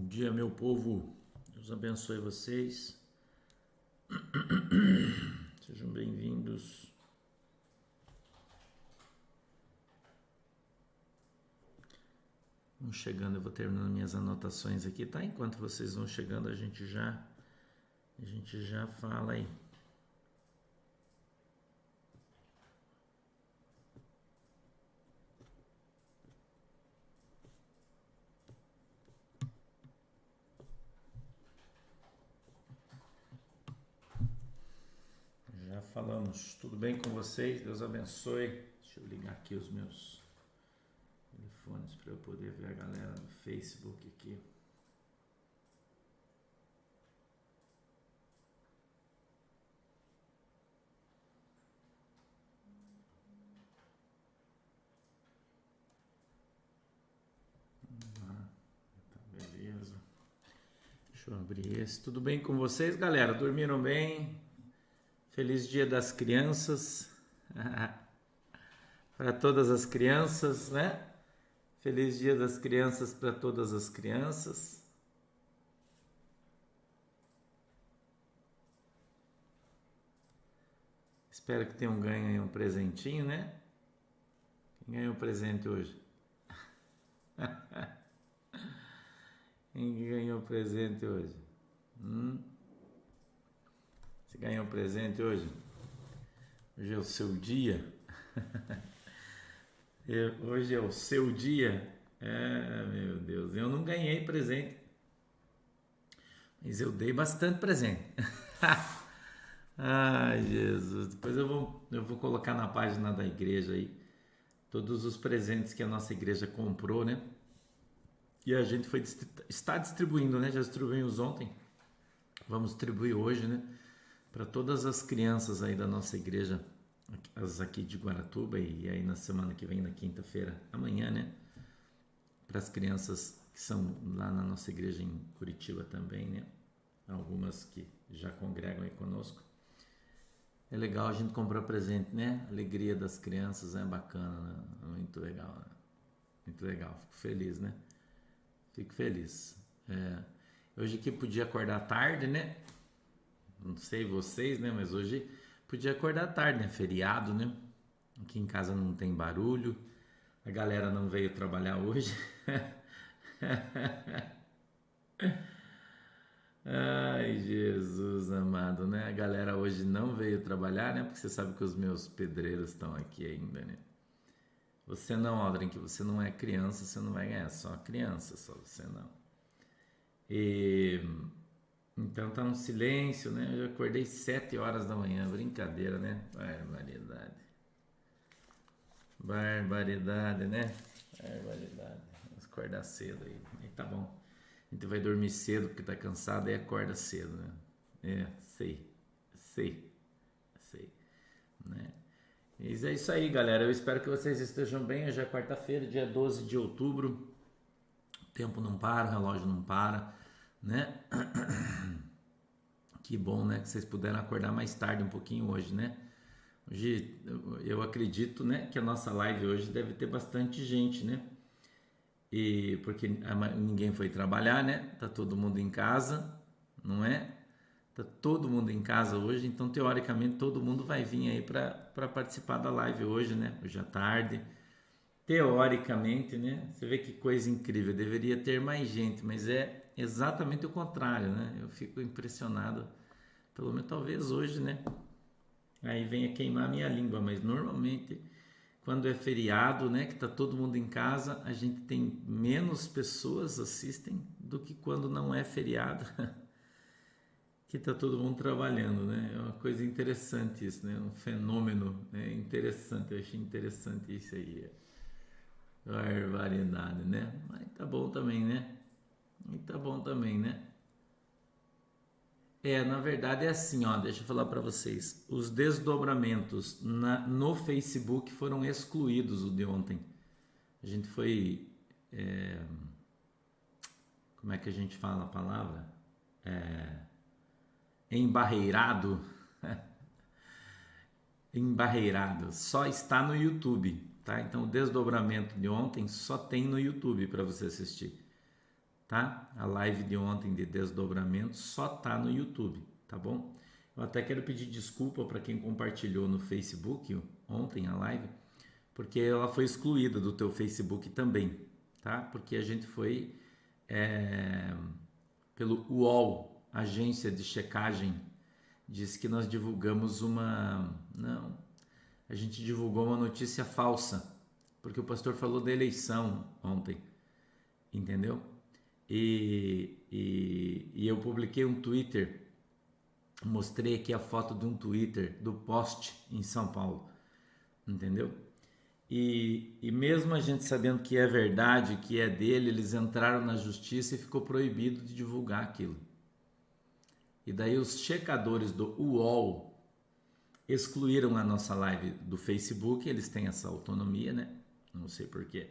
dia, meu povo. Deus abençoe vocês. Sejam bem-vindos. Vão chegando, eu vou terminando minhas anotações aqui, tá? Enquanto vocês vão chegando, a gente já fala aí. Já falamos. Tudo bem com vocês? Deus abençoe. Deixa eu ligar aqui os meus telefones para eu poder ver a galera do Facebook aqui. Beleza. Deixa eu abrir esse. Tudo bem com vocês, galera? Dormiram bem? Feliz Dia das Crianças. Para todas as crianças, né? Feliz Dia das Crianças para todas as crianças. Espero que tenham ganho aí um presentinho, né? Quem ganhou um presente hoje? Quem ganhou presente hoje? Você ganhou um presente hoje? Hoje é o seu dia? Hoje é o seu dia? Meu Deus, eu não ganhei presente. Mas eu dei bastante presente. Ai, Jesus. Depois eu vou colocar na página da igreja aí todos os presentes que a nossa igreja comprou, né? E a gente está distribuindo, né? Já distribuímos ontem. Vamos distribuir hoje, né? Para todas as crianças aí da nossa igreja, as aqui de Guaratuba, e aí na semana que vem, na quinta-feira, amanhã, né? Para as crianças que são lá na nossa igreja em Curitiba também, né? Algumas que já congregam aí conosco. É legal a gente comprar presente, né? Alegria das crianças é bacana, né? Muito legal, né? Muito legal, fico feliz, né? Fico feliz. Hoje aqui podia acordar tarde, né? Não sei vocês, né? Mas hoje podia acordar tarde, né? Feriado, né? Aqui em casa não tem barulho. A galera não veio trabalhar hoje. Ai, Jesus amado, né? A galera hoje não veio trabalhar, né? Porque você sabe que os meus pedreiros estão aqui ainda, né? Você não, Aldrin, que você não é criança, você não vai ganhar. Só criança, só você não. Então tá um silêncio, né? Eu já acordei 7 horas da manhã, brincadeira, né? Barbaridade. Barbaridade, né? Barbaridade. Vamos acordar cedo aí. Aí tá bom. A gente vai dormir cedo porque tá cansado e acorda cedo, né? Sei. Né? Mas é isso aí, galera. Eu espero que vocês estejam bem. Hoje é quarta-feira, dia 12 de outubro. O tempo não para, o relógio não para, né? Que bom, né? Que vocês puderam acordar mais tarde um pouquinho hoje, né? Hoje eu acredito, né, que a nossa live hoje deve ter bastante gente, né? E porque ninguém foi trabalhar, né? Tá todo mundo em casa, não é? Tá todo mundo em casa hoje, então teoricamente todo mundo vai vir aí para participar da live hoje, né? Hoje à tarde. Teoricamente, né? Você vê que coisa incrível, deveria ter mais gente, mas é exatamente o contrário, né? Eu fico impressionado, pelo menos talvez hoje, né? Aí venha queimar a minha língua, mas normalmente quando é feriado, né, que tá todo mundo em casa, a gente tem menos pessoas assistem do que quando não é feriado, que tá todo mundo trabalhando, né? É uma coisa interessante isso, né? Um fenômeno, né? Interessante, eu achei interessante isso aí. Barbaridade, né? Mas tá bom também, né? E tá bom também, né? Na verdade é assim, ó, deixa eu falar para vocês. Os desdobramentos no Facebook foram excluídos o de ontem. A gente foi, como é que a gente fala a palavra? Embarreirado. Embarreirado. Só está no YouTube, tá? Então o desdobramento de ontem só tem no YouTube para você assistir. tá? A live de ontem de desdobramento só tá no YouTube, tá bom? Eu até quero pedir desculpa para quem compartilhou no Facebook ontem a live, porque ela foi excluída do teu Facebook também, tá? Porque a gente foi pelo UOL, agência de checagem, diz que nós divulgamos a gente divulgou uma notícia falsa, porque o pastor falou da eleição ontem, entendeu? E eu publiquei um Twitter, mostrei aqui a foto de um Twitter do poste em São Paulo, entendeu? E mesmo a gente sabendo que é verdade, que é dele, eles entraram na justiça e ficou proibido de divulgar aquilo. E daí os checadores do UOL excluíram a nossa live do Facebook, eles têm essa autonomia, né? Não sei porquê.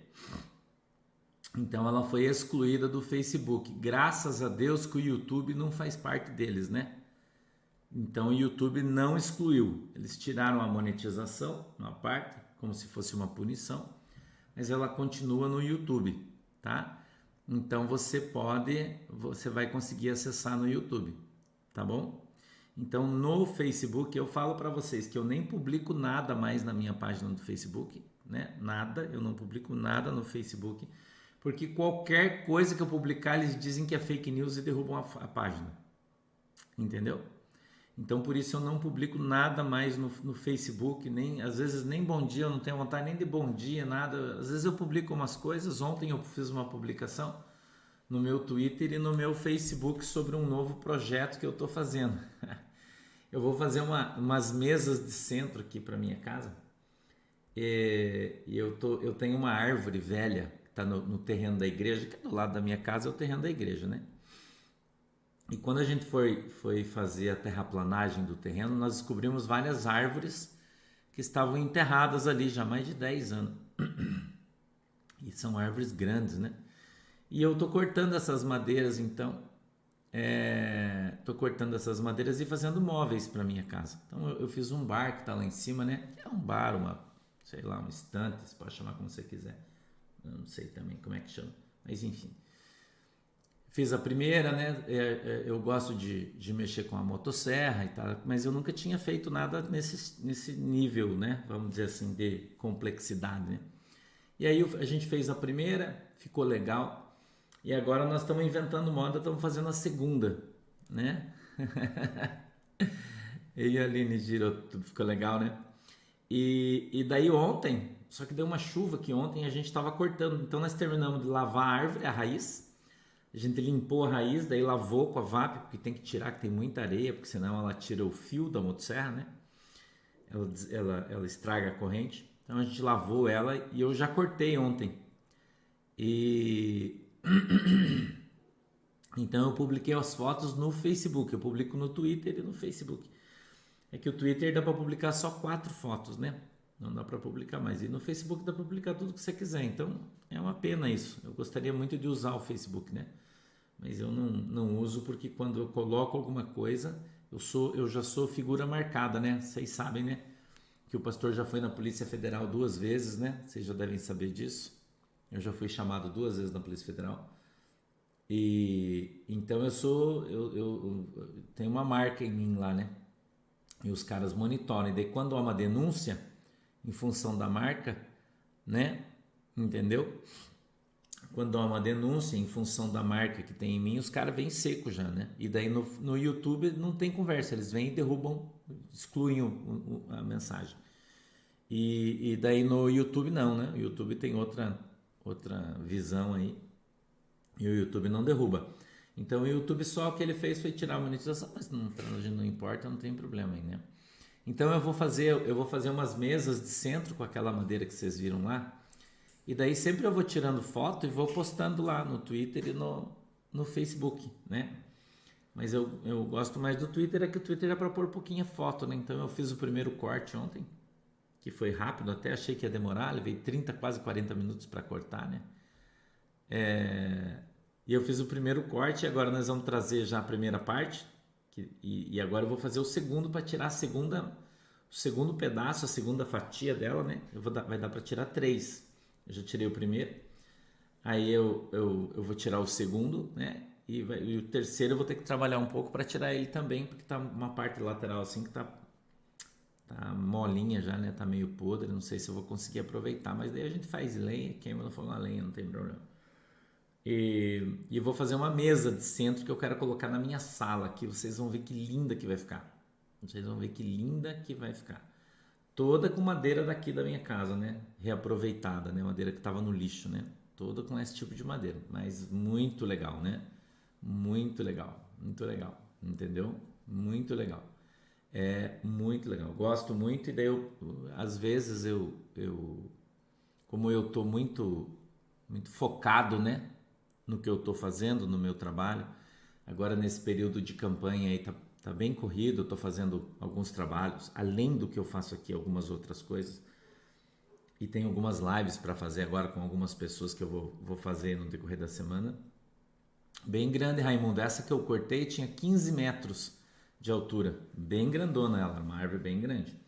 Então ela foi excluída do Facebook. Graças a Deus que o YouTube não faz parte deles, né? Então o YouTube não excluiu. Eles tiraram a monetização, uma parte, como se fosse uma punição, mas ela continua no YouTube, tá? Então você vai conseguir acessar no YouTube, tá bom? Então no Facebook eu falo para vocês que eu nem publico nada mais na minha página do Facebook, né? Nada, eu não publico nada no Facebook, porque qualquer coisa que eu publicar eles dizem que é fake news e derrubam a página, entendeu? Então por isso eu não publico nada mais no Facebook, às vezes nem bom dia, eu não tenho vontade nem de bom dia, nada. Às vezes eu publico umas coisas. Ontem eu fiz uma publicação no meu Twitter e no meu Facebook sobre um novo projeto que eu estou fazendo. Eu vou fazer umas mesas de centro aqui para minha casa. E eu tenho uma árvore velha que está no terreno da igreja, que é do lado da minha casa, é o terreno da igreja, né? E quando a gente foi fazer a terraplanagem do terreno, nós descobrimos várias árvores que estavam enterradas ali já há mais de 10 anos. E são árvores grandes, né? E eu estou cortando essas madeiras, então. Estou cortando essas madeiras e fazendo móveis para minha casa. Então eu fiz um bar que está lá em cima, né? É um bar, uma estante, você pode chamar como você quiser. Eu não sei também como é que chama, mas enfim. Fiz a primeira, né? Eu gosto de mexer com a motosserra e tal, mas eu nunca tinha feito nada nesse nível, né? Vamos dizer assim, de complexidade, né? E aí a gente fez a primeira, ficou legal. E agora nós estamos inventando moda, estamos fazendo a segunda, né? E a Aline girou, tudo ficou legal, né? E daí ontem, só que deu uma chuva que ontem a gente estava cortando. Então nós terminamos de lavar a árvore, a raiz. A gente limpou a raiz, daí lavou com a VAP, porque tem que tirar, que tem muita areia, porque senão ela tira o fio da motosserra, né? Ela estraga a corrente. Então a gente lavou ela e eu já cortei ontem. Então eu publiquei as fotos no Facebook. Eu publico no Twitter e no Facebook. É que o Twitter dá para publicar só 4 fotos, né? Não dá para publicar mais. E no Facebook dá para publicar tudo que você quiser. Então é uma pena isso. Eu gostaria muito de usar o Facebook, né? Mas eu não uso porque quando eu coloco alguma coisa, eu já sou figura marcada, né? Vocês sabem, né? Que o pastor já foi na Polícia Federal 2 vezes, né? Vocês já devem saber disso. Eu já fui chamado 2 vezes na Polícia Federal. E então eu tenho uma marca em mim lá, né? E os caras monitoram. E daí quando há uma denúncia em função da marca, né? Entendeu? Quando há uma denúncia em função da marca que tem em mim, os caras vêm seco já, né? E daí no YouTube não tem conversa, eles vêm e derrubam, excluem a mensagem. E daí no YouTube não, né? O YouTube tem outra visão aí, e o YouTube não derruba. Então o YouTube só o que ele fez foi tirar a monetização, mas não importa, não tem problema aí, né? Então eu vou fazer umas mesas de centro com aquela madeira que vocês viram lá. E daí sempre eu vou tirando foto e vou postando lá no Twitter e no Facebook, né? Mas eu gosto mais do Twitter, é que o Twitter é para pôr pouquinha foto, né? Então eu fiz o primeiro corte ontem, que foi rápido, até achei que ia demorar, levei 30, quase 40 minutos para cortar, né? E eu fiz o primeiro corte e agora nós vamos trazer já a primeira parte, e agora eu vou fazer o segundo para tirar o segundo pedaço, a segunda fatia dela, né? Vai dar para tirar 3. Eu já tirei o primeiro. Aí eu vou tirar o segundo, né? E o terceiro eu vou ter que trabalhar um pouco para tirar ele também, porque tá uma parte lateral assim que tá molinha já, né? Tá meio podre, não sei se eu vou conseguir aproveitar, mas daí a gente faz lenha, queima no fogão a lenha, não tem problema. E eu vou fazer uma mesa de centro que eu quero colocar na minha sala, que vocês vão ver que linda que vai ficar. Vocês vão ver que linda que vai ficar. Toda com madeira daqui da minha casa, né? Reaproveitada, né? Madeira que estava no lixo, né? Toda com esse tipo de madeira, mas muito legal, né? Muito legal, entendeu? Muito legal. É muito legal. Gosto muito e daí às vezes como eu tô muito focado, né, no que eu tô fazendo, no meu trabalho. Agora nesse período de campanha aí tá bem corrido, eu tô fazendo alguns trabalhos, além do que eu faço aqui, algumas outras coisas. E tem algumas lives para fazer agora com algumas pessoas que eu vou fazer no decorrer da semana. Bem grande, Raimundo. Essa que eu cortei tinha 15 metros de altura. Bem grandona ela, uma árvore bem grande.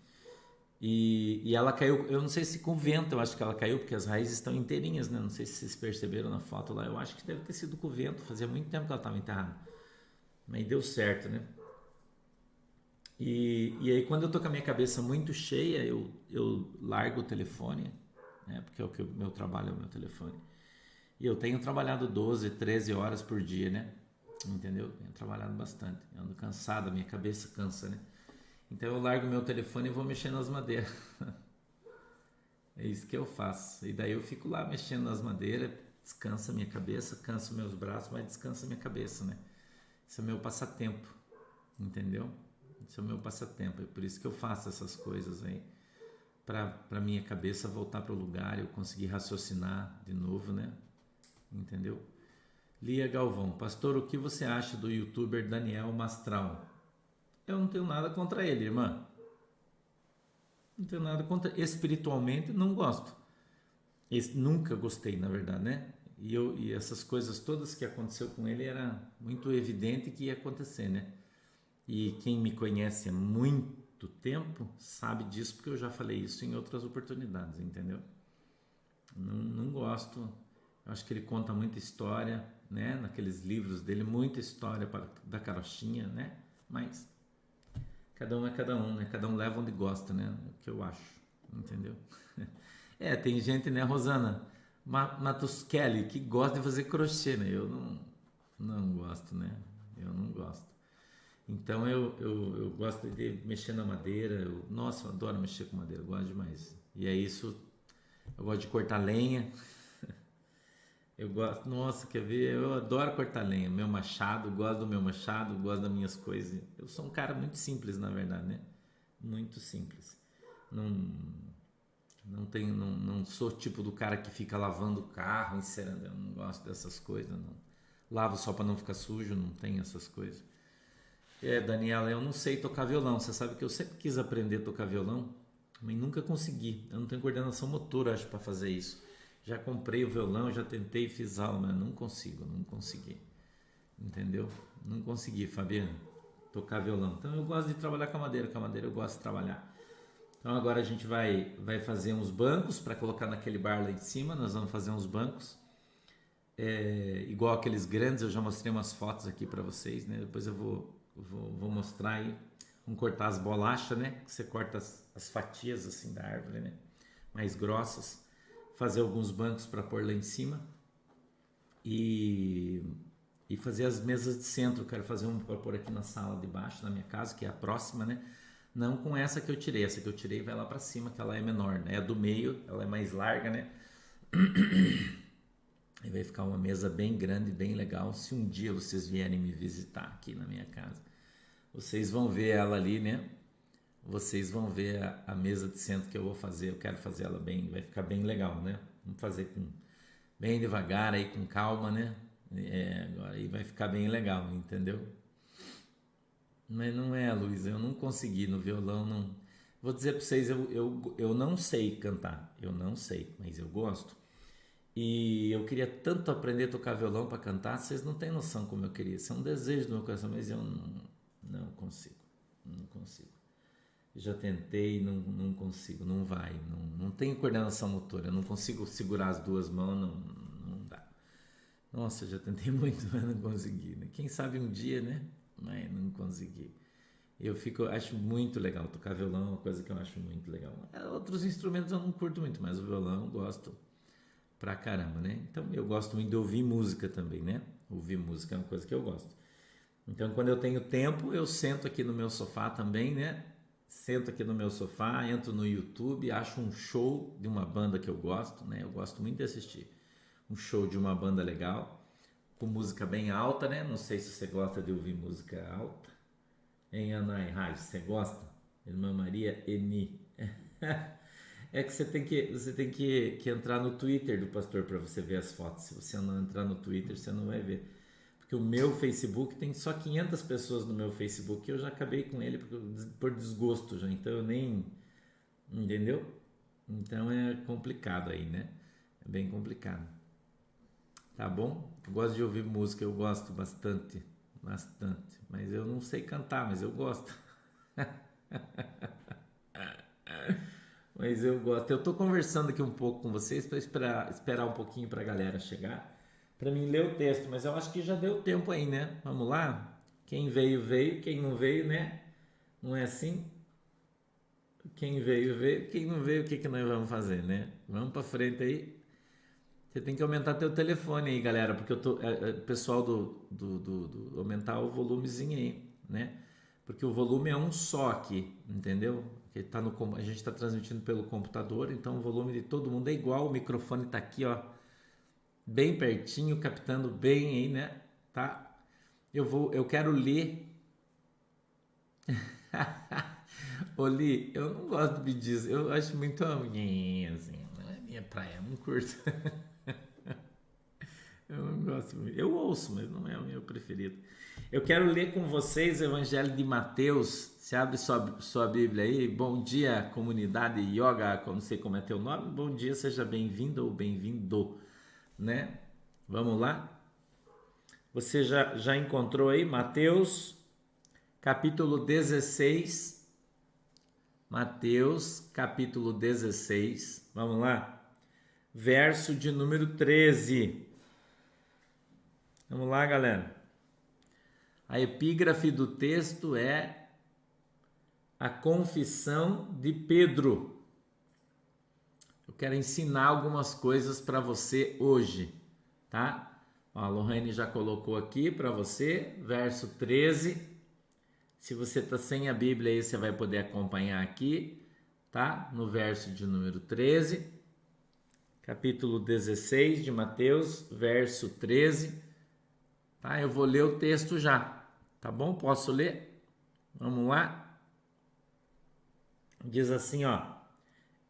E ela caiu, eu não sei se com vento, eu acho que ela caiu, porque as raízes estão inteirinhas, né? Não sei se vocês perceberam na foto lá. Eu acho que deve ter sido com vento. Fazia muito tempo que ela estava enterrada. Mas deu certo, né? E aí, quando eu tô com a minha cabeça muito cheia, eu largo o telefone, né? Porque é o que meu trabalho é o meu telefone. E eu tenho trabalhado 12, 13 horas por dia, né? Entendeu? Tenho trabalhado bastante. Eu ando cansado, a minha cabeça cansa, né? Então eu largo meu telefone e vou mexer nas madeiras. É isso que eu faço. E daí eu fico lá mexendo nas madeiras, descansa a minha cabeça, cansa meus braços, mas descansa a minha cabeça, né? Esse é o meu passatempo, entendeu? Esse é o meu passatempo. É por isso que eu faço essas coisas aí. Para minha cabeça voltar para o lugar, eu conseguir raciocinar de novo, né? Entendeu? Lia Galvão, pastor, o que você acha do youtuber Daniel Mastral? Eu não tenho nada contra ele, irmã. Não tenho nada contra. Espiritualmente, não gosto. Nunca gostei, na verdade, né? E essas coisas todas que aconteceu com ele era muito evidente que ia acontecer, né? E quem me conhece há muito tempo sabe disso, porque eu já falei isso em outras oportunidades, entendeu? Não gosto. Eu acho que ele conta muita história, né? Naqueles livros dele, muita história da carochinha, né? Mas cada um é cada um, né? Cada um leva onde gosta, né? É o que eu acho, entendeu? É, tem gente, né, Rosana Matos Kelly, que gosta de fazer crochê, né? Eu não gosto, né? Eu não gosto. Então eu gosto de mexer na madeira. Nossa, eu adoro mexer com madeira, eu gosto demais. E é isso. Eu gosto de cortar lenha. Eu gosto, nossa, quer ver? Eu adoro cortar lenha. Meu machado, gosto do meu machado, gosto das minhas coisas. Eu sou um cara muito simples, na verdade, né? Muito simples. Não, não sou tipo do cara que fica lavando o carro, encerando. Eu não gosto dessas coisas, não. Lavo só para não ficar sujo, não tem essas coisas. É, Daniela, eu não sei tocar violão. Você sabe que eu sempre quis aprender a tocar violão, mas nunca consegui. Eu não tenho coordenação motora, acho, para fazer isso. Já comprei o violão, já tentei, fiz aula, mas não consigo, não consegui. Entendeu? Não consegui, Fabiano, tocar violão. Então eu gosto de trabalhar com a madeira eu gosto de trabalhar. Então agora a gente vai fazer uns bancos para colocar naquele bar lá em cima. Nós vamos fazer uns bancos igual aqueles grandes. Eu já mostrei umas fotos aqui para vocês, né? Depois eu vou mostrar aí. Vamos cortar as bolachas, né? Que você corta as fatias assim da árvore, né? Mais grossas. Fazer alguns bancos para pôr lá em cima e fazer as mesas de centro. Eu quero fazer um para pôr aqui na sala de baixo da minha casa, que é a próxima, né? Não com essa que eu tirei. Essa que eu tirei vai lá para cima, que ela é menor, né? A do meio, ela é mais larga, né? E vai ficar uma mesa bem grande, bem legal. Se um dia vocês vierem me visitar aqui na minha casa, vocês vão ver ela ali, né? Vocês vão ver a mesa de centro que eu vou fazer. Eu quero fazer ela bem, vai ficar bem legal, né? Vamos fazer bem devagar aí, com calma, né? Agora aí vai ficar bem legal, entendeu? Mas não é, Luiz, eu não consegui no violão, não. Vou dizer para vocês, eu não sei cantar, eu não sei, mas eu gosto. E eu queria tanto aprender a tocar violão para cantar, vocês não têm noção como eu queria. Isso é um desejo do meu coração, mas eu não consigo, não consigo. Já tentei, não consigo, não vai, não tenho coordenação motora, eu não consigo segurar as duas mãos, não dá. Nossa, já tentei muito, mas não consegui, né? Quem sabe um dia, né? Mas não consegui. Acho muito legal tocar violão, é uma coisa que eu acho muito legal. Outros instrumentos eu não curto muito, mas o violão eu gosto pra caramba, né? Então eu gosto muito de ouvir música também, né? Ouvir música é uma coisa que eu gosto. Então quando eu tenho tempo, eu sento aqui no meu sofá também, né? Sento aqui no meu sofá, entro no YouTube, acho um show de uma banda que eu gosto, né? Eu gosto muito de assistir um show de uma banda legal, com música bem alta, né? Não sei se você gosta de ouvir música alta. Em Anai Raj, você gosta? Irmã Maria Eni. É que você tem que entrar no Twitter do pastor para você ver as fotos. Se você não entrar no Twitter, você não vai ver. Porque o meu Facebook tem só 500 pessoas no meu Facebook e eu já acabei com ele por desgosto já. Então eu nem... Entendeu? Então é complicado aí, né? É bem complicado. Tá bom? Eu gosto de ouvir música, eu gosto bastante. Bastante. Mas eu não sei cantar, mas eu gosto. Mas eu gosto. Eu tô conversando aqui um pouco com vocês para esperar um pouquinho para a galera chegar, para mim ler o texto, mas eu acho que já deu tempo aí, né? Vamos lá? Quem veio, veio. Quem não veio, né? Não é assim? Quem veio, veio. Quem não veio, o que que nós vamos fazer, né? Vamos para frente aí. Você tem que aumentar teu telefone aí, galera, porque eu tô, pessoal aumentar o volumezinho aí, né? Porque o volume é um só aqui, entendeu? Que tá a gente está transmitindo pelo computador, então o volume de todo mundo é igual, o microfone tá aqui, ó, bem pertinho, captando bem aí, né? Tá? Eu quero ler. Ô, Li, eu não gosto de pedir, eu acho muito assim, não é minha praia, eu não curto. Eu não gosto muito. Eu ouço, mas não é o meu preferido. Eu quero ler com vocês o Evangelho de Mateus. Você abre sua Bíblia aí. Bom dia, comunidade yoga. Não sei como é teu nome. Bom dia, seja bem-vindo ou bem-vindo, né? Vamos lá? Você já encontrou aí Mateus, capítulo 16. Mateus, capítulo 16. Vamos lá? Verso de número 13. Vamos lá, galera. A epígrafe do texto é a confissão de Pedro. Eu quero ensinar algumas coisas para você hoje, tá? Ó, a Lohane já colocou aqui para você, verso 13. Se você está sem a Bíblia aí, você vai poder acompanhar aqui, tá? No verso de número 13, capítulo 16 de Mateus, verso 13. Tá? Eu vou ler o texto já, tá bom? Posso ler? Vamos lá? Diz assim, ó.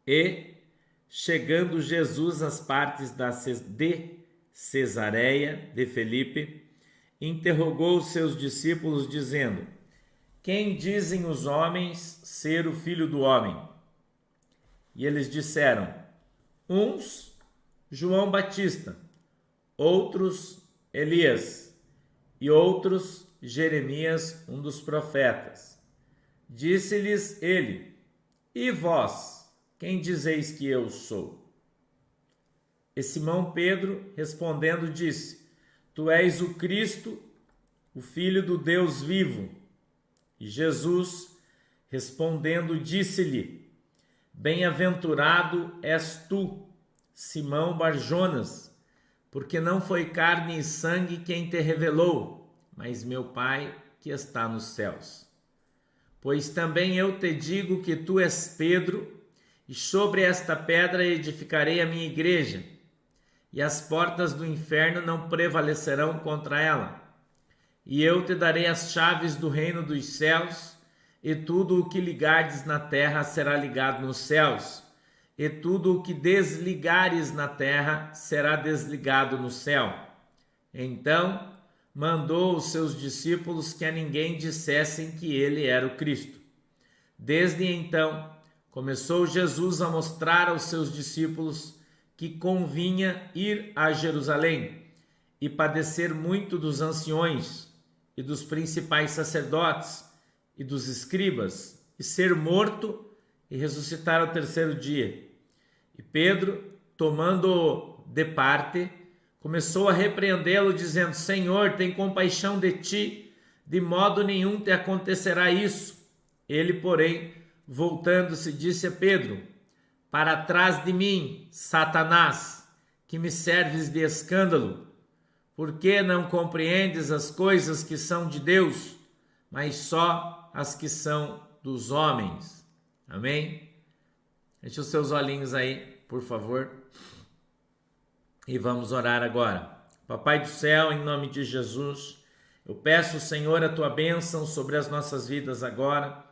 E, chegando Jesus às partes de Cesareia de Felipe, interrogou os seus discípulos, dizendo: Quem dizem os homens ser o Filho do Homem? E eles disseram: uns, João Batista, outros, Elias, e outros, Jeremias, um dos profetas. Disse-lhes ele: E vós, quem dizeis que eu sou? E Simão Pedro, respondendo, disse: Tu és o Cristo, o Filho do Deus vivo. E Jesus, respondendo, disse-lhe: Bem-aventurado és tu, Simão Barjonas, porque não foi carne e sangue quem te revelou, mas meu Pai que está nos céus. Pois também eu te digo que tu és Pedro, e sobre esta pedra edificarei a minha igreja, e as portas do inferno não prevalecerão contra ela. E eu te darei as chaves do reino dos céus, e tudo o que ligardes na terra será ligado nos céus, e tudo o que desligares na terra será desligado no céu. Então mandou os seus discípulos que a ninguém dissessem que ele era o Cristo. Desde então começou Jesus a mostrar aos seus discípulos que convinha ir a Jerusalém e padecer muito dos anciões e dos principais sacerdotes e dos escribas, e ser morto e ressuscitar ao terceiro dia. E Pedro, tomando-o de parte, começou a repreendê-lo, dizendo: Senhor, tem compaixão de ti, de modo nenhum te acontecerá isso. Ele, porém, voltando-se, disse a Pedro: Para trás de mim, Satanás, que me serves de escândalo, por que não compreendes as coisas que são de Deus, mas só as que são dos homens? Amém? Feche os seus olhinhos aí, por favor. E vamos orar agora. Papai do céu, em nome de Jesus, eu peço, Senhor, a tua bênção sobre as nossas vidas agora.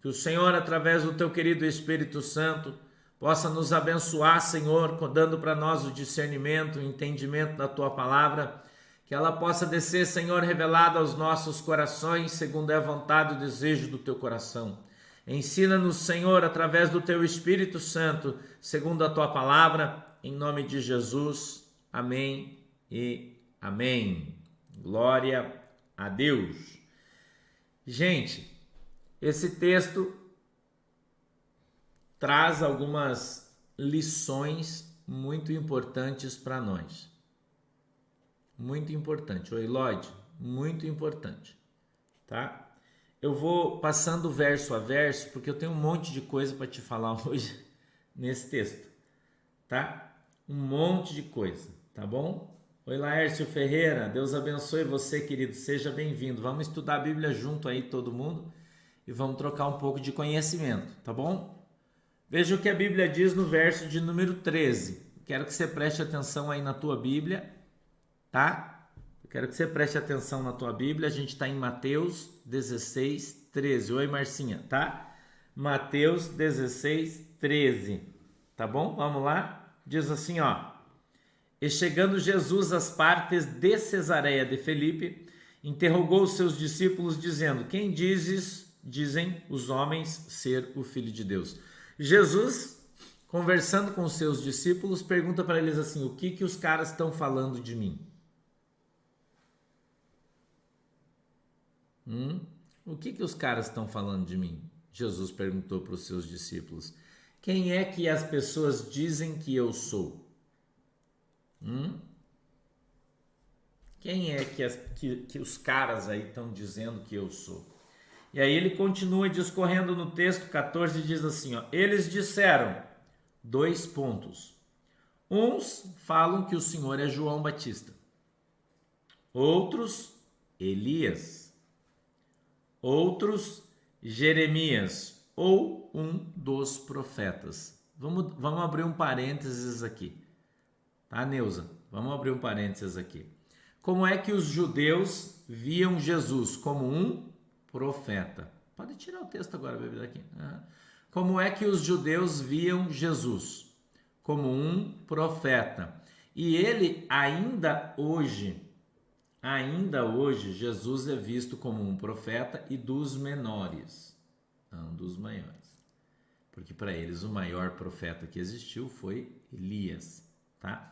Que o Senhor, através do teu querido Espírito Santo, possa nos abençoar, Senhor, dando para nós o discernimento, o entendimento da tua palavra. Que ela possa descer, Senhor, revelada aos nossos corações, segundo é a vontade e o desejo do teu coração. Ensina-nos, Senhor, através do teu Espírito Santo, segundo a tua palavra, em nome de Jesus. Amém e amém. Glória a Deus. Gente, esse texto traz algumas lições muito importantes para nós. Muito importante. Oi, Lloyd, muito importante, tá? Eu vou passando verso a verso, porque eu tenho um monte de coisa para te falar hoje nesse texto, tá? Um monte de coisa, tá bom? Oi, Laércio Ferreira, Deus abençoe você, querido, seja bem-vindo. Vamos estudar a Bíblia junto aí, todo mundo, e vamos trocar um pouco de conhecimento, tá bom? Veja o que a Bíblia diz no verso de número 13. Quero que você preste atenção aí na tua Bíblia, tá? Eu quero que você preste atenção na tua Bíblia. A gente está em Mateus 16, 13. Oi, Marcinha, tá? Mateus 16, 13. Tá bom? Vamos lá? Diz assim, ó. E chegando Jesus às partes de Cesareia de Filipe, interrogou os seus discípulos, dizendo: Quem dizem os homens ser o Filho de Deus? Jesus, conversando com os seus discípulos, pergunta para eles assim: o que os caras estão falando de mim? O que os caras estão falando de mim? Jesus perguntou para os seus discípulos. Quem é que as pessoas dizem que eu sou? Quem é que os caras aí estão dizendo que eu sou? E aí ele continua discorrendo no texto 14 e diz assim, ó, eles disseram, 2 pontos. Uns falam que o Senhor é João Batista. Outros, Elias. Outros, Jeremias ou um dos profetas. Vamos abrir um parênteses aqui. Tá, Neuza? Vamos abrir um parênteses aqui. Como é que os judeus viam Jesus? Como um profeta. Pode tirar o texto agora, bebê, daqui. Como é que os judeus viam Jesus? Como um profeta. E ele ainda hoje, Jesus é visto como um profeta e dos menores, não dos maiores. Porque para eles o maior profeta que existiu foi Elias, tá?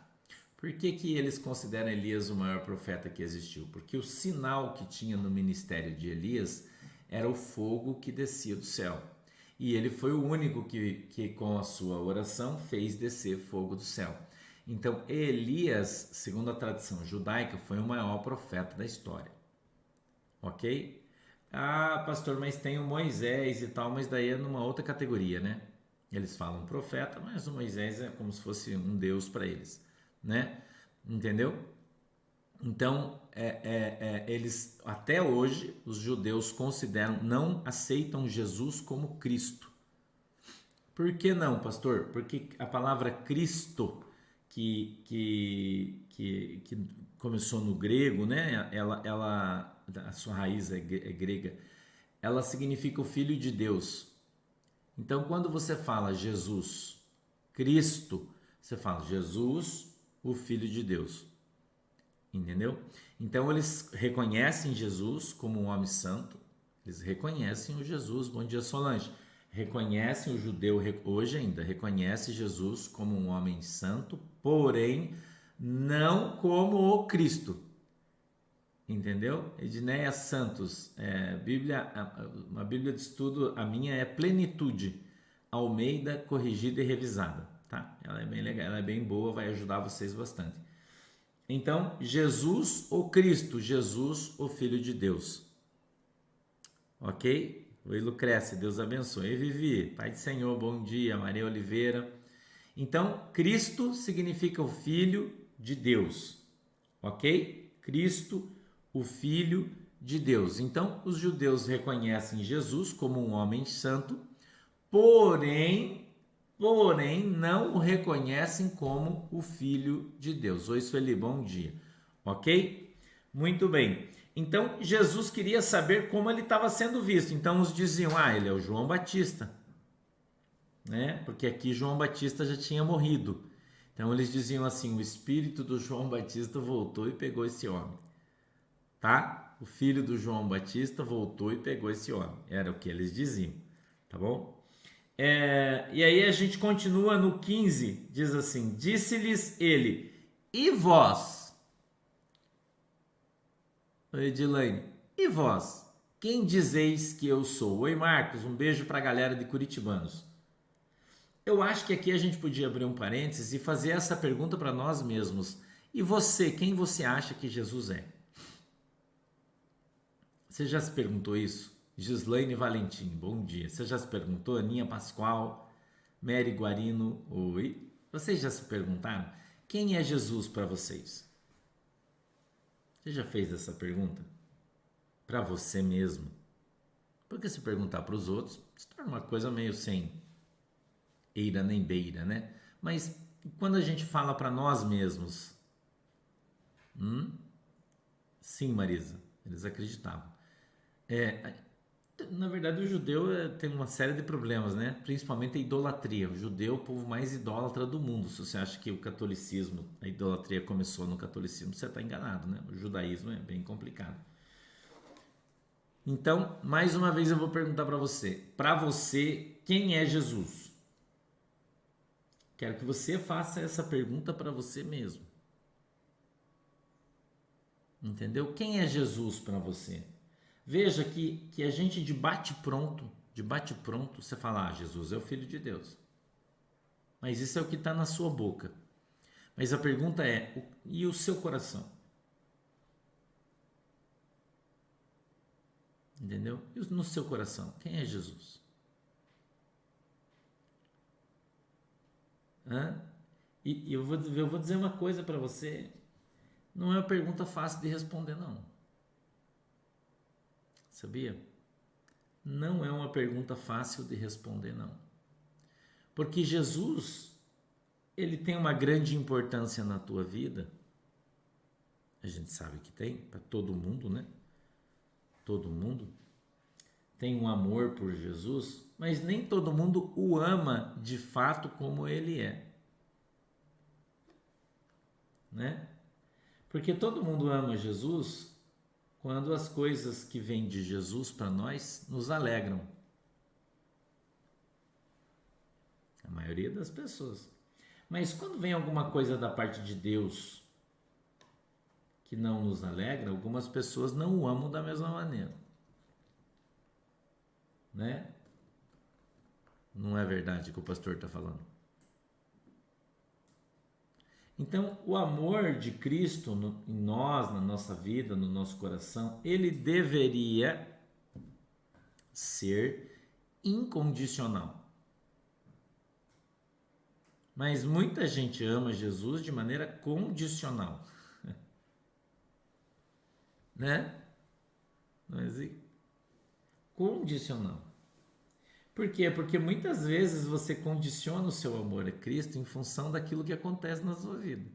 Por que eles consideram Elias o maior profeta que existiu? Porque o sinal que tinha no ministério de Elias era o fogo que descia do céu. E ele foi o único que com a sua oração fez descer fogo do céu. Então, Elias, segundo a tradição judaica, foi o maior profeta da história. Ok? Ah, pastor, mas tem o Moisés e tal, mas daí é numa outra categoria, né? Eles falam profeta, mas o Moisés é como se fosse um deus para eles, né? Entendeu? Então, eles, até hoje, os judeus consideram, não aceitam Jesus como Cristo. Por que não, pastor? Porque a palavra Cristo, que começou no grego, né? A sua raiz é grega, ela significa o Filho de Deus. Então, quando você fala Jesus, Cristo, você fala Jesus, o Filho de Deus. Entendeu? Então, eles reconhecem Jesus como um homem santo, eles reconhecem o Jesus, bom dia Solange, reconhecem o judeu, hoje ainda, reconhece Jesus como um homem santo, porém, não como o Cristo. Entendeu? Edneia Santos, uma Bíblia de estudo, a minha é Plenitude, Almeida, corrigida e revisada, tá? Ela é bem legal, ela é bem boa, vai ajudar vocês bastante. Então, Jesus ou Cristo, Jesus o Filho de Deus. Ok? Oi, Lucrécia, Deus abençoe. Ei, Vivi, Pai do Senhor, bom dia. Maria Oliveira. Então, Cristo significa o Filho de Deus. Ok? Cristo, o Filho de Deus. Então, os judeus reconhecem Jesus como um homem santo, porém não o reconhecem como o Filho de Deus. Oi, Sueli, bom dia. Ok? Muito bem. Então, Jesus queria saber como ele estava sendo visto. Então, uns diziam, ele é o João Batista, né? Porque aqui João Batista já tinha morrido. Então, eles diziam assim, o espírito do João Batista voltou e pegou esse homem. Tá? O filho do João Batista voltou e pegou esse homem. Era o que eles diziam. Tá bom? E aí a gente continua no 15, diz assim, disse-lhes ele, e vós? Oi, Edilane, e vós? Quem dizeis que eu sou? Oi, Marcos, um beijo para a galera de Curitibanos. Eu acho que aqui a gente podia abrir um parênteses e fazer essa pergunta para nós mesmos. E você, quem você acha que Jesus é? Você já se perguntou isso? Gislaine Valentim, bom dia. Você já se perguntou? Aninha Pascoal, Mary Guarino, oi. Vocês já se perguntaram? Quem é Jesus para vocês? Você já fez essa pergunta? Para você mesmo? Porque se perguntar para os outros, se torna uma coisa meio sem eira nem beira, né? Mas quando a gente fala para nós mesmos, sim, Marisa, eles acreditavam. Na verdade, o judeu tem uma série de problemas, né? Principalmente a idolatria. O judeu é o povo mais idólatra do mundo. Se você acha que o catolicismo, a idolatria começou no catolicismo, você está enganado, né? O judaísmo é bem complicado. Então, mais uma vez eu vou perguntar para você, quem é Jesus? Quero que você faça essa pergunta para você mesmo. Entendeu? Quem é Jesus para você? Veja que a gente de bate-pronto, você fala, Jesus é o Filho de Deus. Mas isso é o que está na sua boca. Mas a pergunta é, e o seu coração? Entendeu? E no seu coração, quem é Jesus? E eu vou dizer uma coisa para você, não é uma pergunta fácil de responder, não. Sabia? Não é uma pergunta fácil de responder, não. Porque Jesus, ele tem uma grande importância na tua vida. A gente sabe que tem, para todo mundo, né? Todo mundo tem um amor por Jesus, mas nem todo mundo o ama de fato como ele é. Né? Porque todo mundo ama Jesus quando as coisas que vêm de Jesus para nós nos alegram. A maioria das pessoas. Mas quando vem alguma coisa da parte de Deus que não nos alegra, algumas pessoas não o amam da mesma maneira. Né? Não é verdade o que o pastor está falando. Então, o amor de Cristo em nós, na nossa vida, no nosso coração, ele deveria ser incondicional. Mas muita gente ama Jesus de maneira condicional. Né? Mas condicional. Por quê? Porque muitas vezes você condiciona o seu amor a Cristo em função daquilo que acontece na sua vida.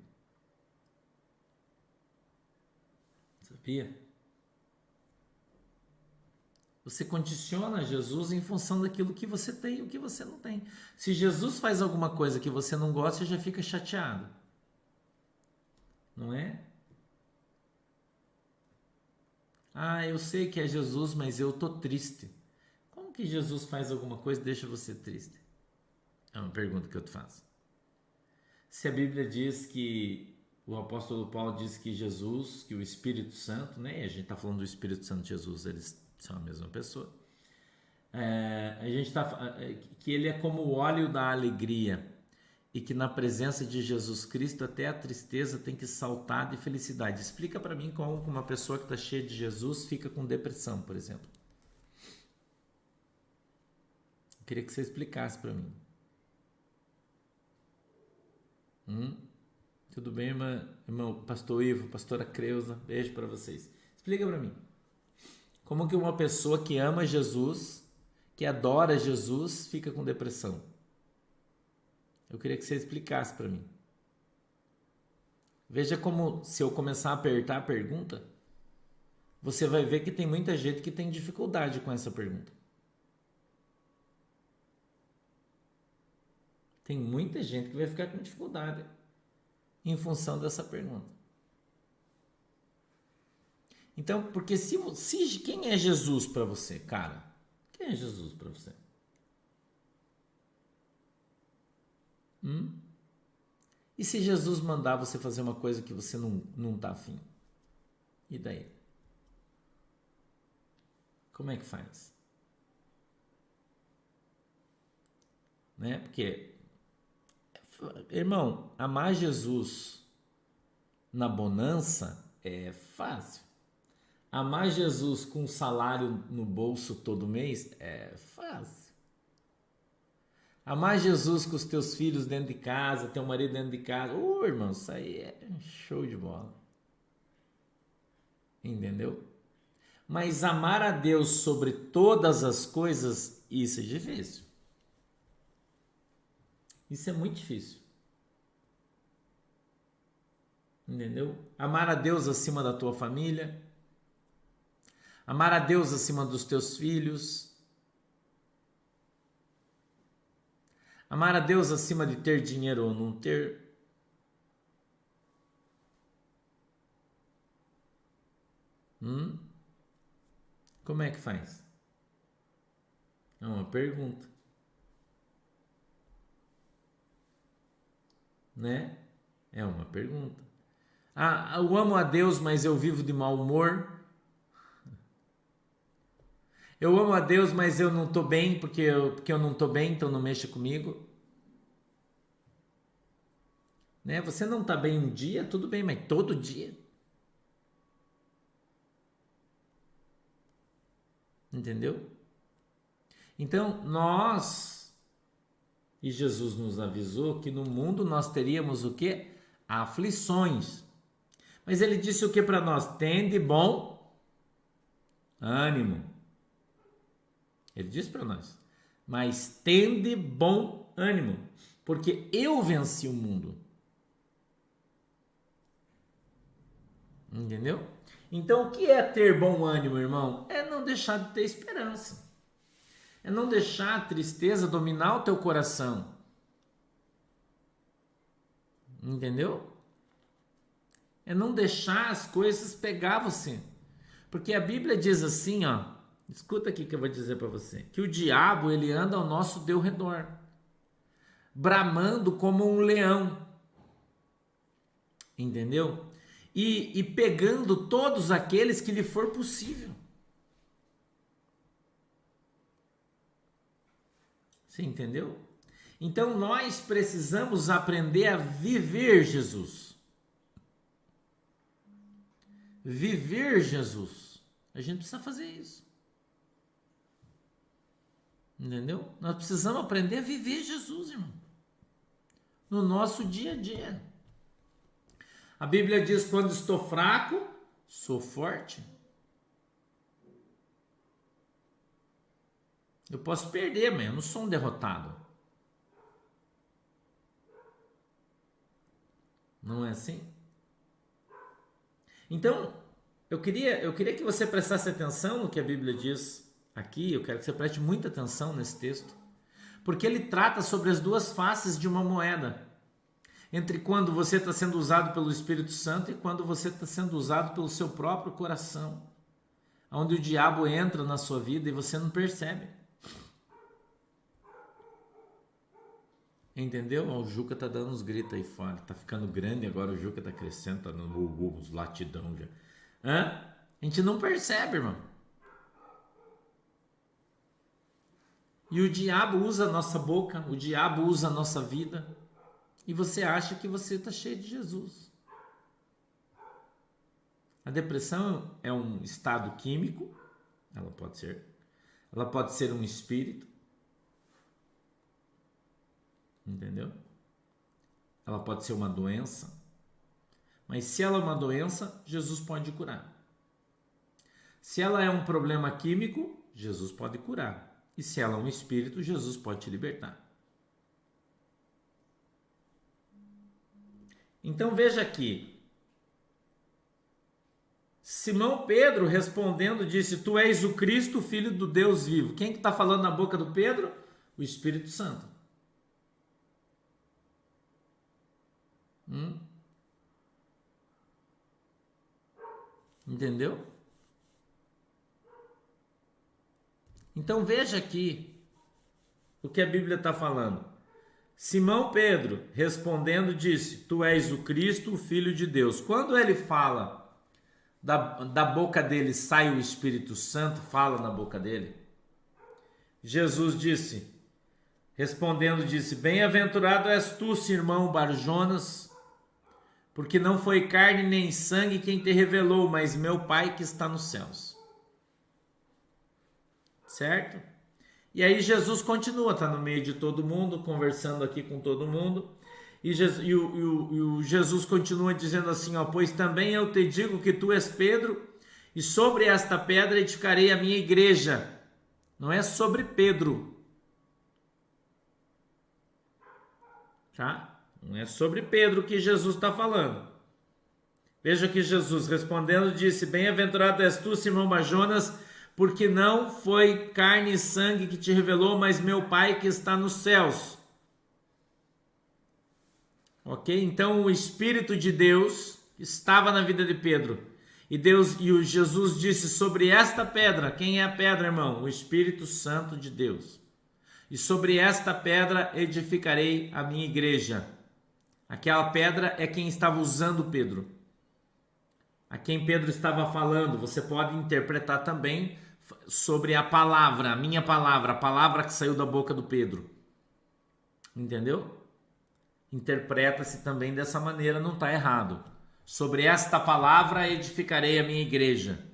Sabia? Você condiciona Jesus em função daquilo que você tem e o que você não tem. Se Jesus faz alguma coisa que você não gosta, você já fica chateado. Não é? Eu sei que é Jesus, mas eu tô triste. Como que Jesus faz alguma coisa e deixa você triste? É uma pergunta que eu te faço. Se a Bíblia diz que o apóstolo Paulo diz que Jesus, que o Espírito Santo, né? E a gente está falando do Espírito Santo de Jesus, eles são a mesma pessoa. A gente que ele é como o óleo da alegria. e que na presença de Jesus Cristo até a tristeza tem que saltar de felicidade. Explica para mim como uma pessoa que está cheia de Jesus fica com depressão, por exemplo. Eu queria que você explicasse para mim. Tudo bem, irmão pastor Ivo, pastora Creuza, beijo para vocês. Explica para mim. Como que uma pessoa que ama Jesus, que adora Jesus, fica com depressão? Eu queria que você explicasse para mim. Veja como, se eu começar a apertar a pergunta, você vai ver que tem muita gente que tem dificuldade com essa pergunta. Tem muita gente que vai ficar com dificuldade em função dessa pergunta. Então, porque se quem é Jesus para você, cara? Quem é Jesus para você? E se Jesus mandar você fazer uma coisa que você não tá afim? E daí? Como é que faz? Né? Porque, irmão, amar Jesus na bonança é fácil. Amar Jesus com um salário no bolso todo mês é fácil. Amar Jesus com os teus filhos dentro de casa, teu marido dentro de casa, irmão, isso aí é show de bola. Entendeu? Mas amar a Deus sobre todas as coisas, isso é difícil. Isso é muito difícil. Entendeu? Amar a Deus acima da tua família, amar a Deus acima dos teus filhos, amar a Deus acima de ter dinheiro ou não ter. Como é que faz? É uma pergunta. Né? É uma pergunta. Eu amo a Deus, mas eu vivo de mau humor. Eu amo a Deus, mas eu não estou bem porque eu não estou bem, então não mexa comigo. Né? Você não está bem um dia, tudo bem, mas todo dia? Entendeu? Então, e Jesus nos avisou que no mundo nós teríamos o quê? Aflições. Mas ele disse o que para nós? Tende bom ânimo. Ele disse para nós. Mas tende bom ânimo, porque eu venci o mundo. Entendeu? Então, o que é ter bom ânimo, irmão? É não deixar de ter esperança. É não deixar a tristeza dominar o teu coração. Entendeu? É não deixar as coisas pegar você. Porque a Bíblia diz assim, escuta aqui que eu vou dizer para você, que o diabo, ele anda ao nosso derredor, bramando como um leão. Entendeu? E pegando todos aqueles que lhe for possível. Você entendeu? Então nós precisamos aprender a viver Jesus. Viver Jesus. A gente precisa fazer isso. Entendeu? Nós precisamos aprender a viver Jesus, irmão. No nosso dia a dia. A Bíblia diz, quando estou fraco, sou forte. Eu posso perder, mas eu não sou um derrotado. Não é assim? Então, eu queria que você prestasse atenção no que a Bíblia diz aqui. Eu quero que você preste muita atenção nesse texto. Porque ele trata sobre as duas faces de uma moeda. Entre quando você está sendo usado pelo Espírito Santo e quando você está sendo usado pelo seu próprio coração. Onde o diabo entra na sua vida e você não percebe. Entendeu? O Juca tá dando uns gritos aí fora. Tá ficando grande agora, o Juca tá crescendo, tá dando uns latidão já. A gente não percebe, irmão. E o diabo usa a nossa boca, o diabo usa a nossa vida. e você acha que você está cheio de Jesus. A depressão é um estado químico, ela pode ser um espírito, entendeu? Ela pode ser uma doença, mas se ela é uma doença, Jesus pode curar. Se ela é um problema químico, Jesus pode curar. E se ela é um espírito, Jesus pode te libertar. Então veja aqui. Simão Pedro respondendo disse: Tu és o Cristo, filho do Deus vivo. Quem que está falando na boca do Pedro? O Espírito Santo. Entendeu? Então veja aqui o que a Bíblia está falando. Simão Pedro respondendo disse: Tu és o Cristo, o Filho de Deus. Quando ele fala, da boca dele sai o Espírito Santo, fala na boca dele. Jesus disse, respondendo disse: Bem-aventurado és tu, Simão Barjonas, porque não foi carne nem sangue quem te revelou, mas meu Pai que está nos céus. Certo? E aí Jesus continua, está no meio de todo mundo, conversando aqui com todo mundo. E Jesus continua dizendo assim, ó: Pois também eu te digo que tu és Pedro, e sobre esta pedra edificarei a minha igreja. Não é sobre Pedro. Tá? Não é sobre Pedro que Jesus está falando. Veja que Jesus respondendo disse: Bem-aventurado és tu, Simão Barjonas, porque não foi carne e sangue que te revelou, mas meu Pai que está nos céus. Ok? Então o Espírito de Deus estava na vida de Pedro. E Jesus disse: sobre esta pedra, quem é a pedra, irmão? O Espírito Santo de Deus. E sobre esta pedra edificarei a minha igreja. Aquela pedra é quem estava usando Pedro. A quem Pedro estava falando. Você pode interpretar também sobre a palavra, a minha palavra, a palavra que saiu da boca do Pedro. Entendeu? Interpreta-se também dessa maneira, não está errado. Sobre esta palavra edificarei a minha igreja.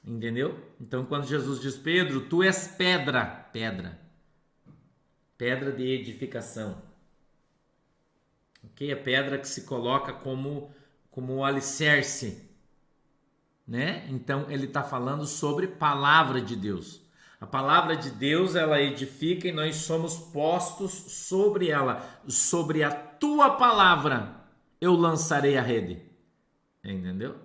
Entendeu? Então quando Jesus diz: Pedro, tu és pedra, pedra de edificação. Ok? A pedra que se coloca como alicerce, né? Então ele está falando sobre palavra de Deus. A palavra de Deus, ela edifica e nós somos postos sobre ela. Sobre a tua palavra eu lançarei a rede. Entendeu?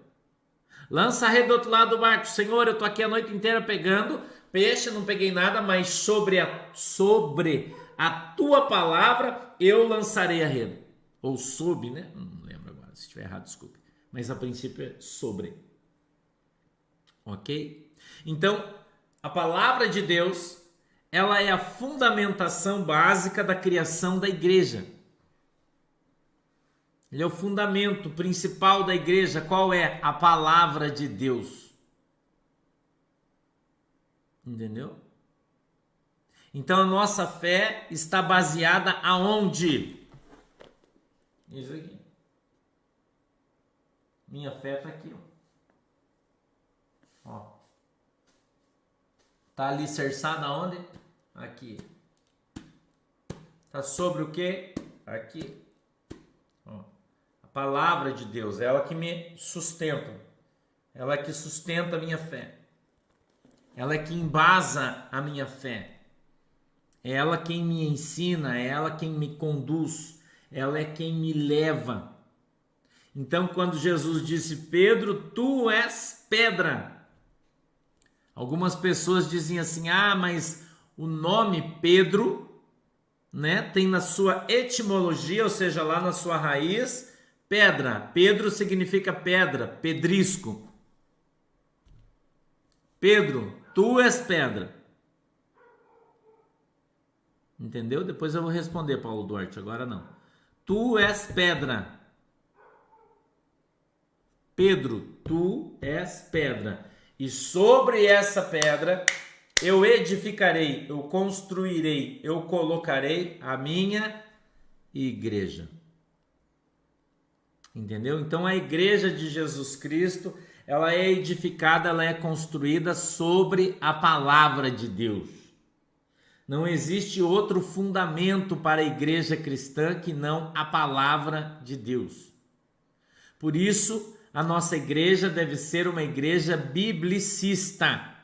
Lança a rede do outro lado do barco. Senhor, eu estou aqui a noite inteira pegando peixe, não peguei nada, mas sobre a tua palavra eu lançarei a rede. Ou sob, né? Não lembro agora, se estiver errado, desculpe. Mas a princípio é sobre. Ok? Então, a palavra de Deus, ela é a fundamentação básica da criação da igreja. Ele é o fundamento principal da igreja. Qual é? A palavra de Deus. Entendeu? Então a nossa fé está baseada aonde? Isso aqui. Minha fé está aqui, ó. Está alicerçada aonde? Aqui. Está sobre o quê? Aqui. Ó. A palavra de Deus, ela que me sustenta. Ela que sustenta a minha fé. Ela é que embasa a minha fé. É ela quem me ensina, é ela quem me conduz, ela é quem me leva. Então, quando Jesus disse: Pedro, tu és pedra. Algumas pessoas dizem assim: ah, mas o nome Pedro, né, tem na sua etimologia, ou seja, lá na sua raiz, pedra. Pedro significa pedra, pedrisco. Pedro, tu és pedra. Entendeu? Depois eu vou responder, Paulo Duarte, agora não. Tu és pedra. Pedro, tu és pedra. E sobre essa pedra eu edificarei, eu construirei, eu colocarei a minha e igreja. Entendeu? Então a igreja de Jesus Cristo, ela é edificada, ela é construída sobre a palavra de Deus. Não existe outro fundamento para a igreja cristã que não a palavra de Deus. Por isso, a nossa igreja deve ser uma igreja biblicista.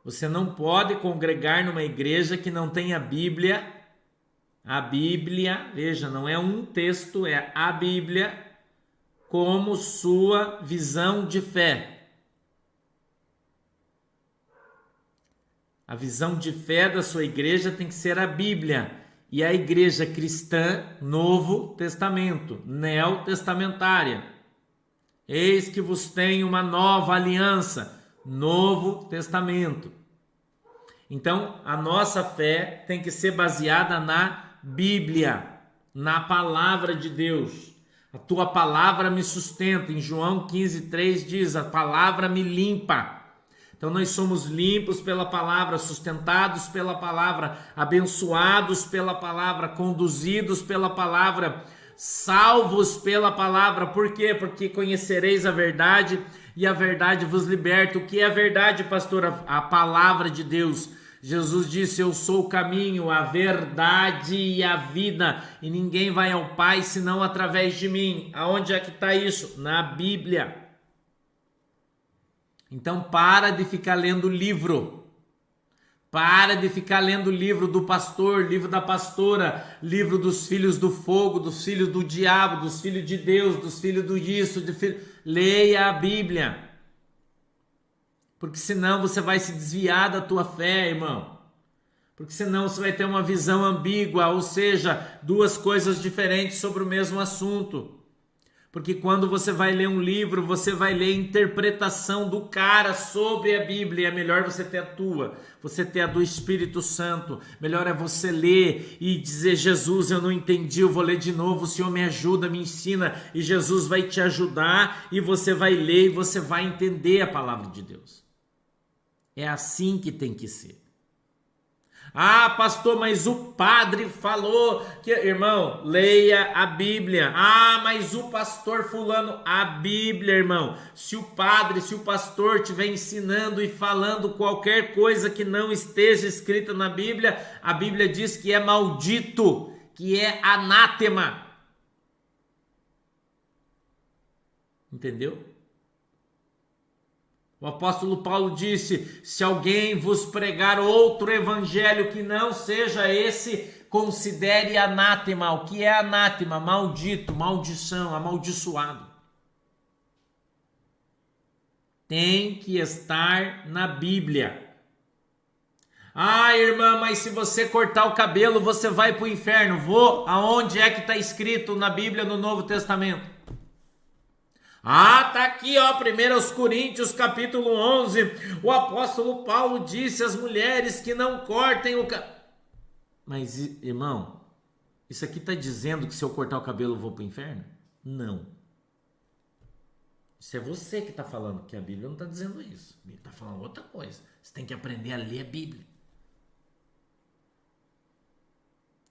Você não pode congregar numa igreja que não tenha Bíblia. A Bíblia, veja, não é um texto, é a Bíblia como sua visão de fé. A visão de fé da sua igreja tem que ser a Bíblia. E a igreja cristã, Novo Testamento, neotestamentária. Eis que vos tenho uma nova aliança, Novo Testamento. Então, a nossa fé tem que ser baseada na Bíblia, na palavra de Deus. A tua palavra me sustenta. Em João 15:3 diz, a palavra me limpa. Então nós somos limpos pela palavra, sustentados pela palavra, abençoados pela palavra, conduzidos pela palavra, salvos pela palavra. Por quê? Porque conhecereis a verdade e a verdade vos liberta. O que é a verdade, pastor? A palavra de Deus. Jesus disse, eu sou o caminho, a verdade e a vida, e ninguém vai ao Pai senão através de mim. Aonde é que está isso? Na Bíblia. Então para de ficar lendo livro. Para de ficar lendo livro do pastor, livro da pastora, livro dos filhos do fogo, dos filhos do diabo, dos filhos de Deus, dos filhos do isso. Leia a Bíblia. Porque senão você vai se desviar da tua fé, irmão. Porque senão você vai ter uma visão ambígua, ou seja, duas coisas diferentes sobre o mesmo assunto. Porque quando você vai ler um livro, você vai ler a interpretação do cara sobre a Bíblia. É melhor você ter a tua, você ter a do Espírito Santo. Melhor é você ler e dizer, Jesus, eu não entendi, eu vou ler de novo, o Senhor me ajuda, me ensina. E Jesus vai te ajudar e você vai ler e você vai entender a palavra de Deus. É assim que tem que ser. Ah, pastor, mas o padre falou que... Irmão, leia a Bíblia. Ah, mas o pastor fulano... A Bíblia, irmão. Se o padre, se o pastor estiver ensinando e falando qualquer coisa que não esteja escrita na Bíblia, a Bíblia diz que é maldito, que é anátema. Entendeu? O apóstolo Paulo disse, se alguém vos pregar outro evangelho que não seja esse, considere anátema. O que é anátema? Maldito, maldição, amaldiçoado. Tem que estar na Bíblia. Ah, irmã, mas se você cortar o cabelo, você vai para o inferno. Vou. Aonde é que está escrito na Bíblia, no Novo Testamento? Ah, tá aqui, ó, 1 Coríntios, capítulo 11. O apóstolo Paulo disse às mulheres que não cortem o cabelo. Mas, irmão, isso aqui tá dizendo que se eu cortar o cabelo eu vou pro inferno? Não. Isso é você que tá falando, que a Bíblia não tá dizendo isso. A Bíblia tá falando outra coisa. Você tem que aprender a ler a Bíblia.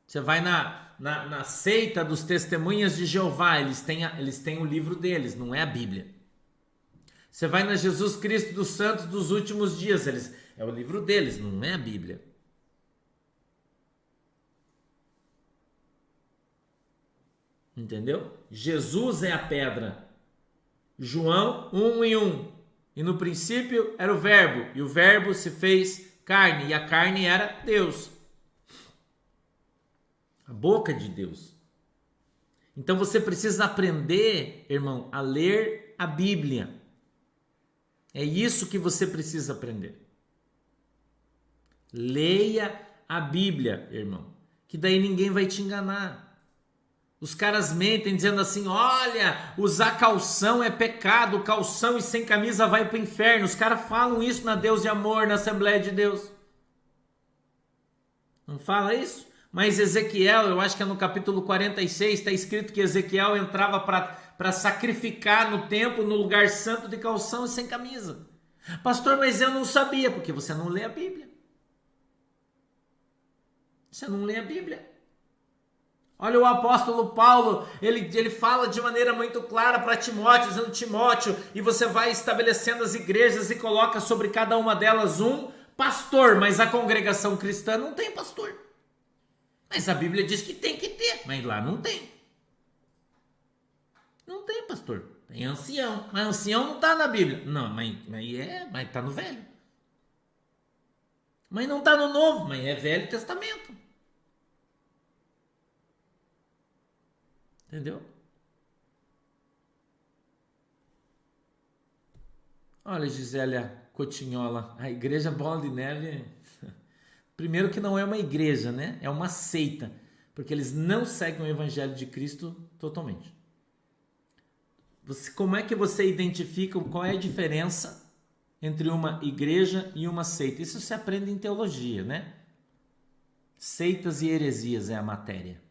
Você vai na seita dos testemunhas de Jeová, eles têm o livro deles, não é a Bíblia. Você vai na Jesus Cristo dos Santos dos Últimos Dias, é o livro deles, não é a Bíblia. Entendeu? Jesus é a pedra. João 1:1. E no princípio era o verbo, e o verbo se fez carne, e a carne era Deus. A boca de Deus. Então você precisa aprender, irmão, a ler a Bíblia. É isso que você precisa aprender. Leia a Bíblia, irmão, que daí ninguém vai te enganar. Os caras mentem dizendo assim, olha, usar calção é pecado, calção e sem camisa vai para o inferno. Os caras falam isso na Deus de Amor, na Assembleia de Deus. Não fala isso? Mas Ezequiel, eu acho que é no capítulo 46, está escrito que Ezequiel entrava para sacrificar no templo, no lugar santo, de calção e sem camisa. Pastor, mas eu não sabia, porque você não lê a Bíblia. Você não lê a Bíblia. Olha o apóstolo Paulo, ele fala de maneira muito clara para Timóteo, dizendo: Timóteo, e você vai estabelecendo as igrejas e coloca sobre cada uma delas um pastor, mas a congregação cristã não tem pastor. Mas a Bíblia diz que tem que ter, mas lá não tem. Não tem pastor, tem ancião, mas ancião não está na Bíblia. Não, mas está no Velho. Mas não está no Novo, mas é Velho Testamento. Entendeu? Olha, Gisélia Cotinhola, a igreja Bola de Neve, primeiro que não é uma igreja, né? É uma seita, porque eles não seguem o evangelho de Cristo totalmente. Como é que você identifica qual é a diferença entre uma igreja e uma seita? Isso se aprende em teologia, né? Seitas e heresias é a matéria,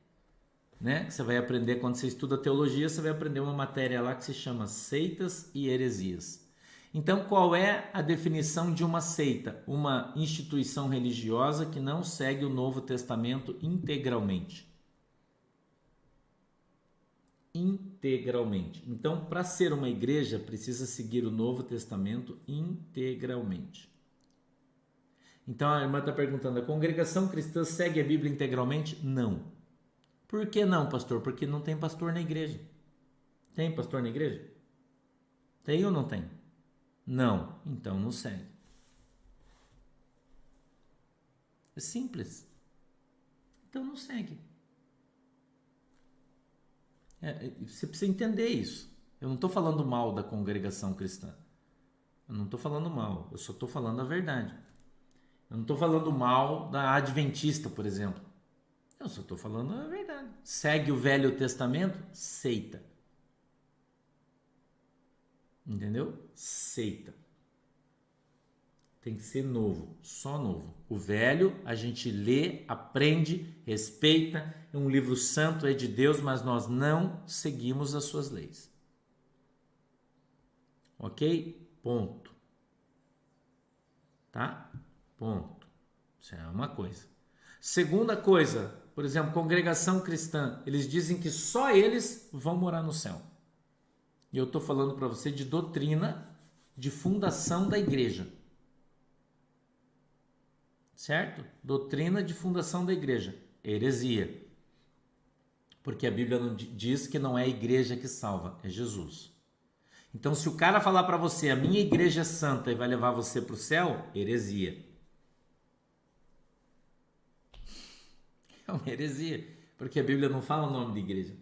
né? Você vai aprender quando você estuda teologia, você vai aprender uma matéria lá que se chama seitas e heresias. Então, qual é a definição de uma seita? Uma instituição religiosa que não segue o Novo Testamento integralmente. Integralmente. Então, para ser uma igreja, precisa seguir o Novo Testamento integralmente. Então, a irmã está perguntando: a congregação cristã segue a Bíblia integralmente? Não. Por que não, pastor? Porque não tem pastor na igreja. Tem pastor na igreja? Tem ou não tem? Não, então não segue. É simples. Então não segue. Você precisa entender isso. Eu não estou falando mal da congregação cristã. Eu não estou falando mal. Eu só estou falando a verdade. Eu não estou falando mal da adventista, por exemplo. Eu só estou falando a verdade. Segue o Velho Testamento? Seita. Entendeu? Seita. Tem que ser novo, só novo. O velho a gente lê, aprende, respeita. É um livro santo, é de Deus, mas nós não seguimos as suas leis. Ok? Ponto. Tá? Ponto. Isso é uma coisa. Segunda coisa, por exemplo, congregação cristã. Eles dizem que só eles vão morar no céu. E eu estou falando para você de doutrina de fundação da igreja. Certo? Doutrina de fundação da igreja. Heresia. Porque a Bíblia não diz que não é a igreja que salva, é Jesus. Então, se o cara falar para você: a minha igreja é santa e vai levar você para o céu, heresia. É uma heresia. Porque a Bíblia não fala o nome de igreja.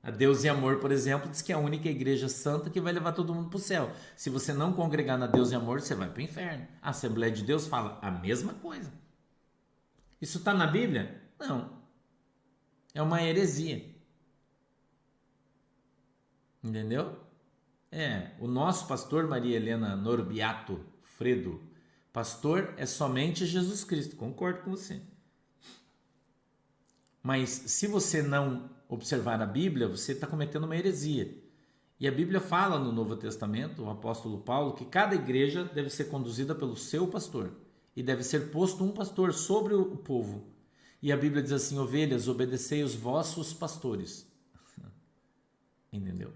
A Deus e Amor, por exemplo, diz que é a única igreja santa que vai levar todo mundo para o céu. Se você não congregar na Deus e Amor, você vai para o inferno. A Assembleia de Deus fala a mesma coisa. Isso está na Bíblia? Não. É uma heresia. Entendeu? O nosso pastor Maria Helena Norbiato Fredo, pastor é somente Jesus Cristo. Concordo com você. Mas se você não observar a Bíblia, você está cometendo uma heresia. E a Bíblia fala no Novo Testamento, o apóstolo Paulo, que cada igreja deve ser conduzida pelo seu pastor. E deve ser posto um pastor sobre o povo. E a Bíblia diz assim: ovelhas, obedecei os vossos pastores. Entendeu?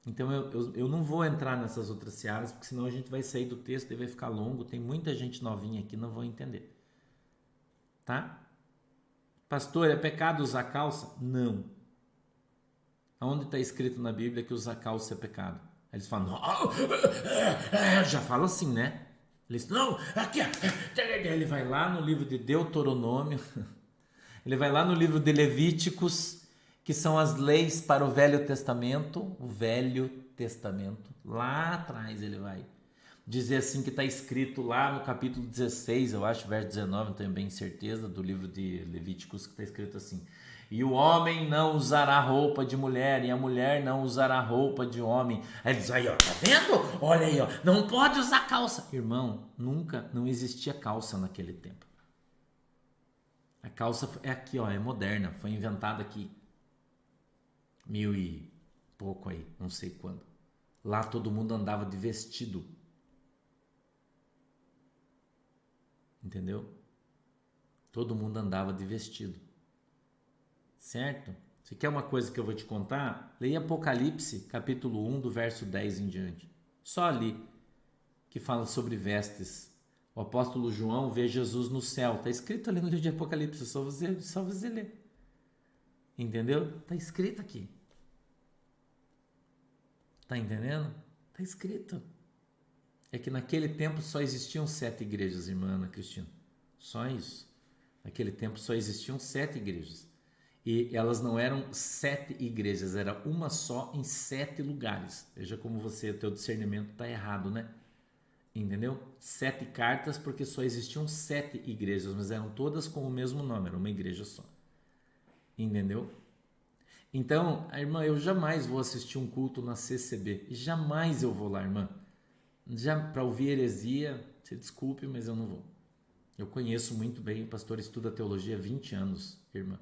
Então eu não vou entrar nessas outras searas, porque senão a gente vai sair do texto e vai ficar longo. Tem muita gente novinha aqui, não vão entender. Tá? Pastor, é pecado usar calça? Não. Aonde está escrito na Bíblia que usar calça é pecado? Aí eles falam: já fala assim, né? Eles: não, aqui. Ele vai lá no livro de Deuteronômio, ele vai lá no livro de Levíticos, que são as leis para o Velho Testamento. O Velho Testamento, lá atrás ele vai dizer assim, que está escrito lá no capítulo 16, eu acho, verso 19, não tenho bem certeza, do livro de Levíticos, que está escrito assim: e o homem não usará roupa de mulher, e a mulher não usará roupa de homem. Aí ele diz: aí, ó, tá vendo? Olha aí, ó, não pode usar calça. Irmão, nunca, não existia calça naquele tempo. A calça é aqui, ó, é moderna, foi inventada aqui 1000 e pouco aí, não sei quando. Lá todo mundo andava de vestido. Entendeu? Todo mundo andava de vestido. Certo? Você quer uma coisa que eu vou te contar? Leia Apocalipse, capítulo 1, do verso 10 em diante. Só ali, que fala sobre vestes. O apóstolo João vê Jesus no céu. Está escrito ali no livro de Apocalipse, só você ler. Entendeu? Está escrito aqui. Está entendendo? Está escrito. É que naquele tempo só existiam 7 igrejas, irmã Ana Cristina. Só isso. Naquele tempo só existiam 7 igrejas. E elas não eram 7 igrejas, era uma só em 7 lugares. Veja como o teu discernimento está errado, né? Entendeu? 7 cartas, porque só existiam 7 igrejas, mas eram todas com o mesmo nome, era uma igreja só. Entendeu? Então, irmã, eu jamais vou assistir um culto na CCB. Jamais eu vou lá, irmã. Já para ouvir heresia, se desculpe, mas eu não vou. Eu conheço muito bem, o pastor estuda teologia há 20 anos, irmã.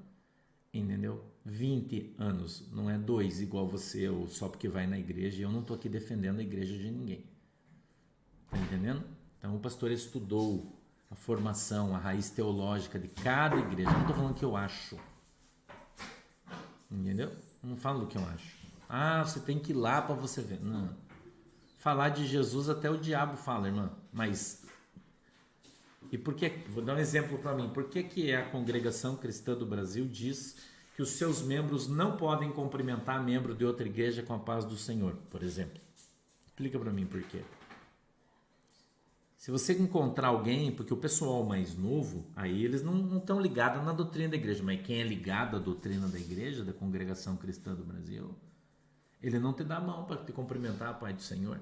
Entendeu? 20 anos, não é 2 igual você, ou só porque vai na igreja. E eu não estou aqui defendendo a igreja de ninguém. Tá entendendo? Então o pastor estudou a formação, a raiz teológica de cada igreja. Eu não estou falando o que eu acho. Entendeu? Eu não falo do que eu acho. Ah, você tem que ir lá para você ver. Não. Falar de Jesus até o diabo fala, irmã. Mas e por que? Vou dar um exemplo para mim. Por que a Congregação Cristã do Brasil diz que os seus membros não podem cumprimentar membro de outra igreja com a paz do Senhor, por exemplo? Explica para mim por quê. Se você encontrar alguém, porque o pessoal mais novo, aí eles não estão ligados na doutrina da igreja, mas quem é ligado à doutrina da igreja, da Congregação Cristã do Brasil, ele não te dá a mão para te cumprimentar, Pai do Senhor.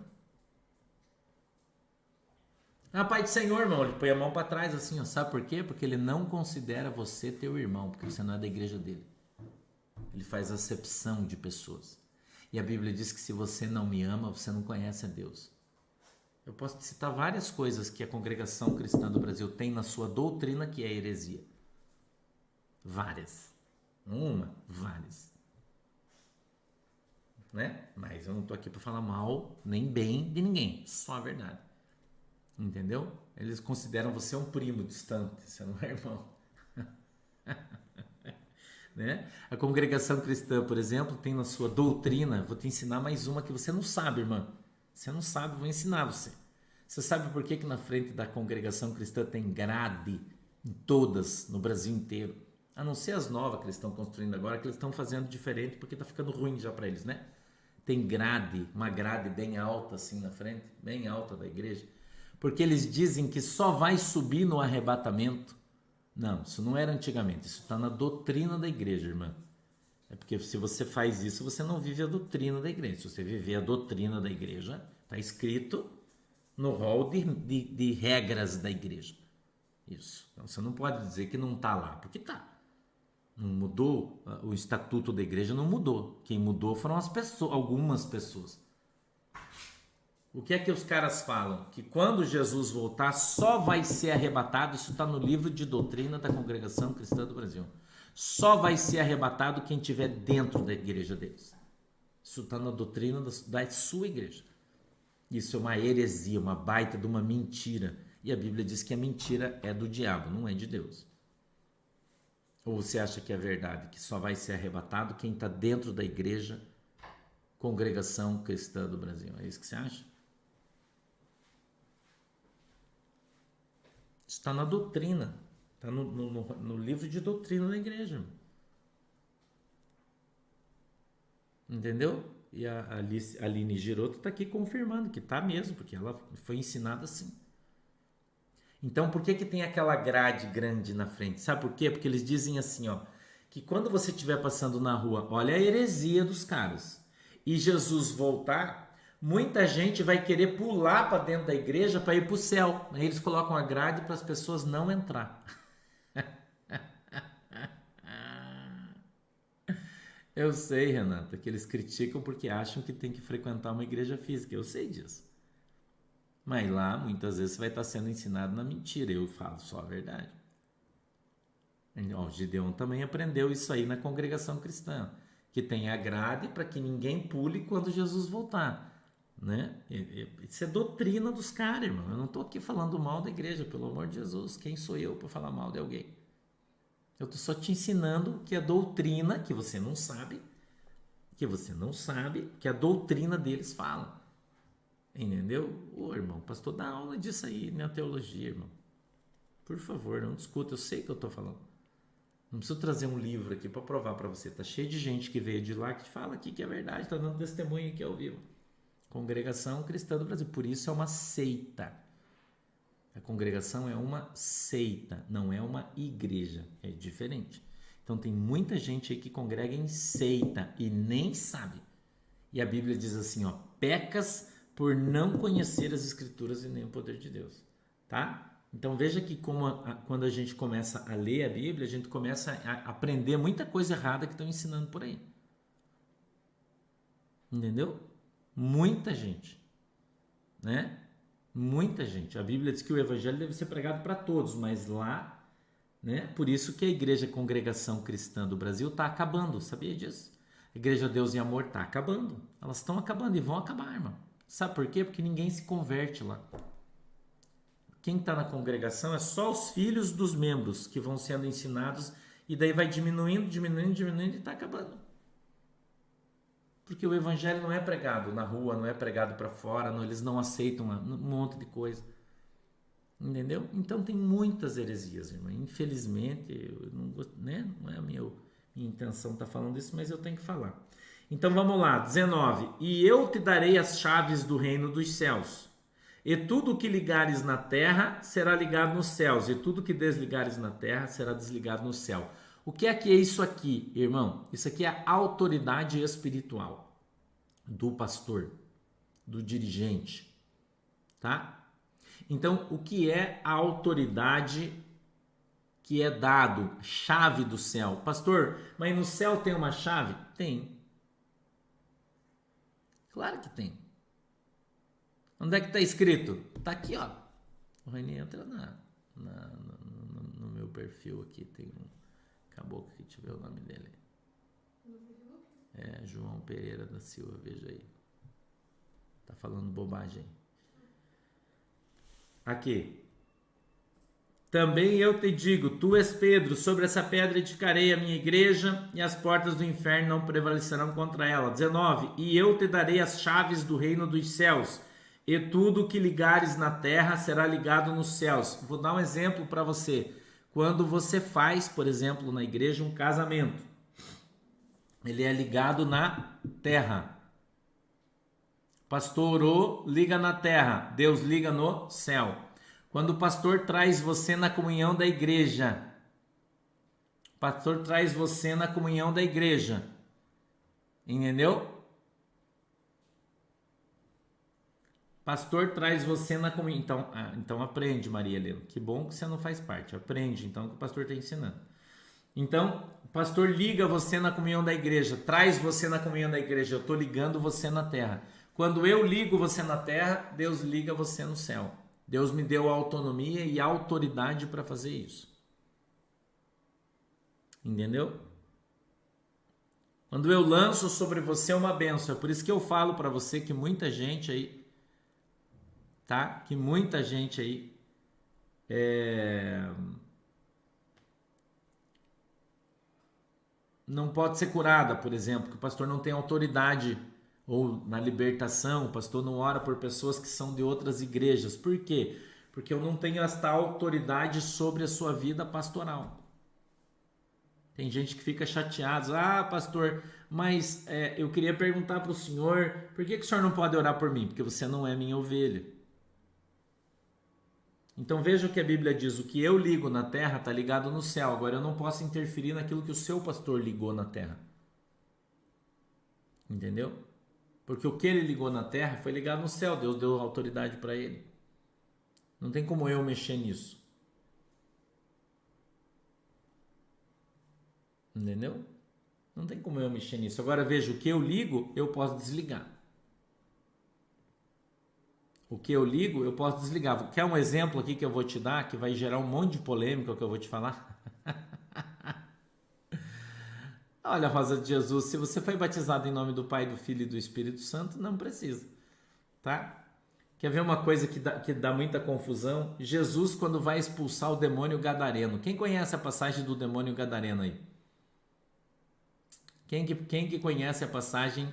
Ah, Pai do Senhor, irmão, ele põe a mão para trás assim, ó. Sabe por quê? Porque ele não considera você teu irmão, porque você não é da igreja dele. Ele faz acepção de pessoas. E a Bíblia diz que se você não me ama, você não conhece a Deus. Eu posso te citar várias coisas que a Congregação Cristã do Brasil tem na sua doutrina que é heresia. Várias. Várias. Né? Mas eu não estou aqui para falar mal nem bem de ninguém, só a verdade. Entendeu? Eles consideram você um primo distante, você não é irmão. Né? A Congregação Cristã, por exemplo, tem na sua doutrina, vou te ensinar mais uma que você não sabe, irmã. Você não sabe, vou ensinar você. Você sabe por que na frente da Congregação Cristã tem grade em todas, no Brasil inteiro? A não ser as novas que eles estão construindo agora, que eles estão fazendo diferente porque está ficando ruim já para eles, né? Tem grade, uma grade bem alta assim na frente, bem alta da igreja. Porque eles dizem que só vai subir no arrebatamento. Não, isso não era antigamente, isso está na doutrina da igreja, irmã. É porque se você faz isso, você não vive a doutrina da igreja. Se você viver a doutrina da igreja, está escrito no rol de regras da igreja. Isso. Então você não pode dizer que não está lá, porque está. Não mudou, o estatuto da igreja não mudou. Quem mudou foram as pessoas, algumas pessoas. O que é que os caras falam? Que quando Jesus voltar, só vai ser arrebatado, isso está no livro de doutrina da Congregação Cristã do Brasil. Só vai ser arrebatado quem estiver dentro da igreja deles. Isso está na doutrina da sua igreja. Isso é uma heresia, uma baita de uma mentira. E a Bíblia diz que a mentira é do diabo, não é de Deus. Ou você acha que é verdade, que só vai ser arrebatado quem está dentro da igreja Congregação Cristã do Brasil? É isso que você acha? Está na doutrina, está no livro de doutrina da igreja. Entendeu? E a Aline Giroto está aqui confirmando que está mesmo, porque ela foi ensinada assim. Então, por que tem aquela grade grande na frente? Sabe por quê? Porque eles dizem assim, ó, que quando você estiver passando na rua, olha a heresia dos caras, e Jesus voltar, muita gente vai querer pular para dentro da igreja para ir para o céu. Aí eles colocam a grade para as pessoas não entrar. Eu sei, Renata, que eles criticam porque acham que tem que frequentar uma igreja física. Eu sei disso. Mas lá, muitas vezes, você vai estar sendo ensinado na mentira. Eu falo só a verdade. O Gideon também aprendeu isso aí na Congregação Cristã. Que tem a grade para que ninguém pule quando Jesus voltar. Né? Isso é doutrina dos caras, irmão. Eu não estou aqui falando mal da igreja, pelo amor de Jesus. Quem sou eu para falar mal de alguém? Eu estou só te ensinando que a doutrina, que você não sabe, que a doutrina deles fala. Entendeu? Ô, irmão, pastor, dá aula disso aí na teologia, irmão. Por favor, não discuta, eu sei o que eu estou falando. Não preciso trazer um livro aqui para provar para você. Tá cheio de gente que veio de lá que te fala aqui que é verdade, tá dando testemunho aqui ao vivo. Congregação Cristã do Brasil. Por isso é uma seita. A congregação é uma seita, não é uma igreja. É diferente. Então tem muita gente aí que congrega em seita e nem sabe. E a Bíblia diz assim, ó, pecas por não conhecer as Escrituras e nem o poder de Deus. Tá? Então veja que quando a gente começa a ler a Bíblia, a gente começa a aprender muita coisa errada que estão ensinando por aí. Entendeu? Muita gente. Né? Muita gente. A Bíblia diz que o Evangelho deve ser pregado para todos, mas lá, né? Por isso que a Igreja Congregação Cristã do Brasil está acabando, sabia disso? A Igreja Deus e Amor está acabando. Elas estão acabando e vão acabar, irmão. Sabe por quê? Porque ninguém se converte lá. Quem está na congregação é só os filhos dos membros que vão sendo ensinados e daí vai diminuindo e está acabando. Porque o evangelho não é pregado na rua, não é pregado para fora, não, eles não aceitam um monte de coisa. Entendeu? Então tem muitas heresias, irmão. Infelizmente, eu não, né? Não é a minha intenção estar falando isso, mas eu tenho que falar. Então vamos lá, 19. E eu te darei as chaves do reino dos céus. E tudo o que ligares na terra será ligado nos céus, e tudo que desligares na terra será desligado no céu. O que é isso aqui, irmão? Isso aqui é a autoridade espiritual do pastor, do dirigente, tá? Então, o que é a autoridade que é dado, chave do céu? Pastor, mas no céu tem uma chave? Tem. Claro que tem. Onde é que está escrito? Está aqui, ó. O Reni entra no meu perfil aqui. Tem um caboclo que tiver o nome dele. É João Pereira da Silva, veja aí. Tá falando bobagem. Aqui. Também eu te digo, tu és Pedro, sobre essa pedra edificarei a minha igreja e as portas do inferno não prevalecerão contra ela. 19. E eu te darei as chaves do reino dos céus. E tudo que ligares na terra será ligado nos céus. Vou dar um exemplo para você. Quando você faz, por exemplo, na igreja um casamento, ele é ligado na terra. Pastor orou, liga na terra. Deus liga no céu. Quando o pastor traz você na comunhão da igreja, entendeu? Pastor traz você na comunhão. Então aprende, Maria Helena. Que bom que você não faz parte. Aprende, então, que o pastor está ensinando. Então, o pastor liga você na comunhão da igreja, traz você na comunhão da igreja. Eu estou ligando você na terra. Quando eu ligo você na terra, Deus liga você no céu. Deus me deu autonomia e autoridade para fazer isso. Entendeu? Quando eu lanço sobre você uma bênção, é por isso que eu falo para você que muita gente aí, tá? Que muita gente aí não pode ser curada, por exemplo, que o pastor não tem autoridade, ou na libertação, o pastor não ora por pessoas que são de outras igrejas. Por quê? Porque eu não tenho esta autoridade sobre a sua vida pastoral. Tem gente que fica chateado. Ah, pastor, mas eu queria perguntar para o senhor, por que o senhor não pode orar por mim? Porque você não é minha ovelha. Então veja o que a Bíblia diz, o que eu ligo na terra está ligado no céu. Agora eu não posso interferir naquilo que o seu pastor ligou na terra. Entendeu? Porque o que ele ligou na terra foi ligado no céu. Deus deu autoridade para ele. Não tem como eu mexer nisso. Entendeu? Não tem como eu mexer nisso. Agora veja, o que eu ligo, eu posso desligar. O que eu ligo, eu posso desligar. Quer um exemplo aqui que eu vou te dar, que vai gerar um monte de polêmica, o que eu vou te falar? Olha, Rosa de Jesus, se você foi batizado em nome do Pai, do Filho e do Espírito Santo, não precisa, tá? Quer ver uma coisa que dá muita confusão? Jesus, quando vai expulsar o demônio gadareno. Quem conhece a passagem do demônio gadareno aí? Quem que conhece a passagem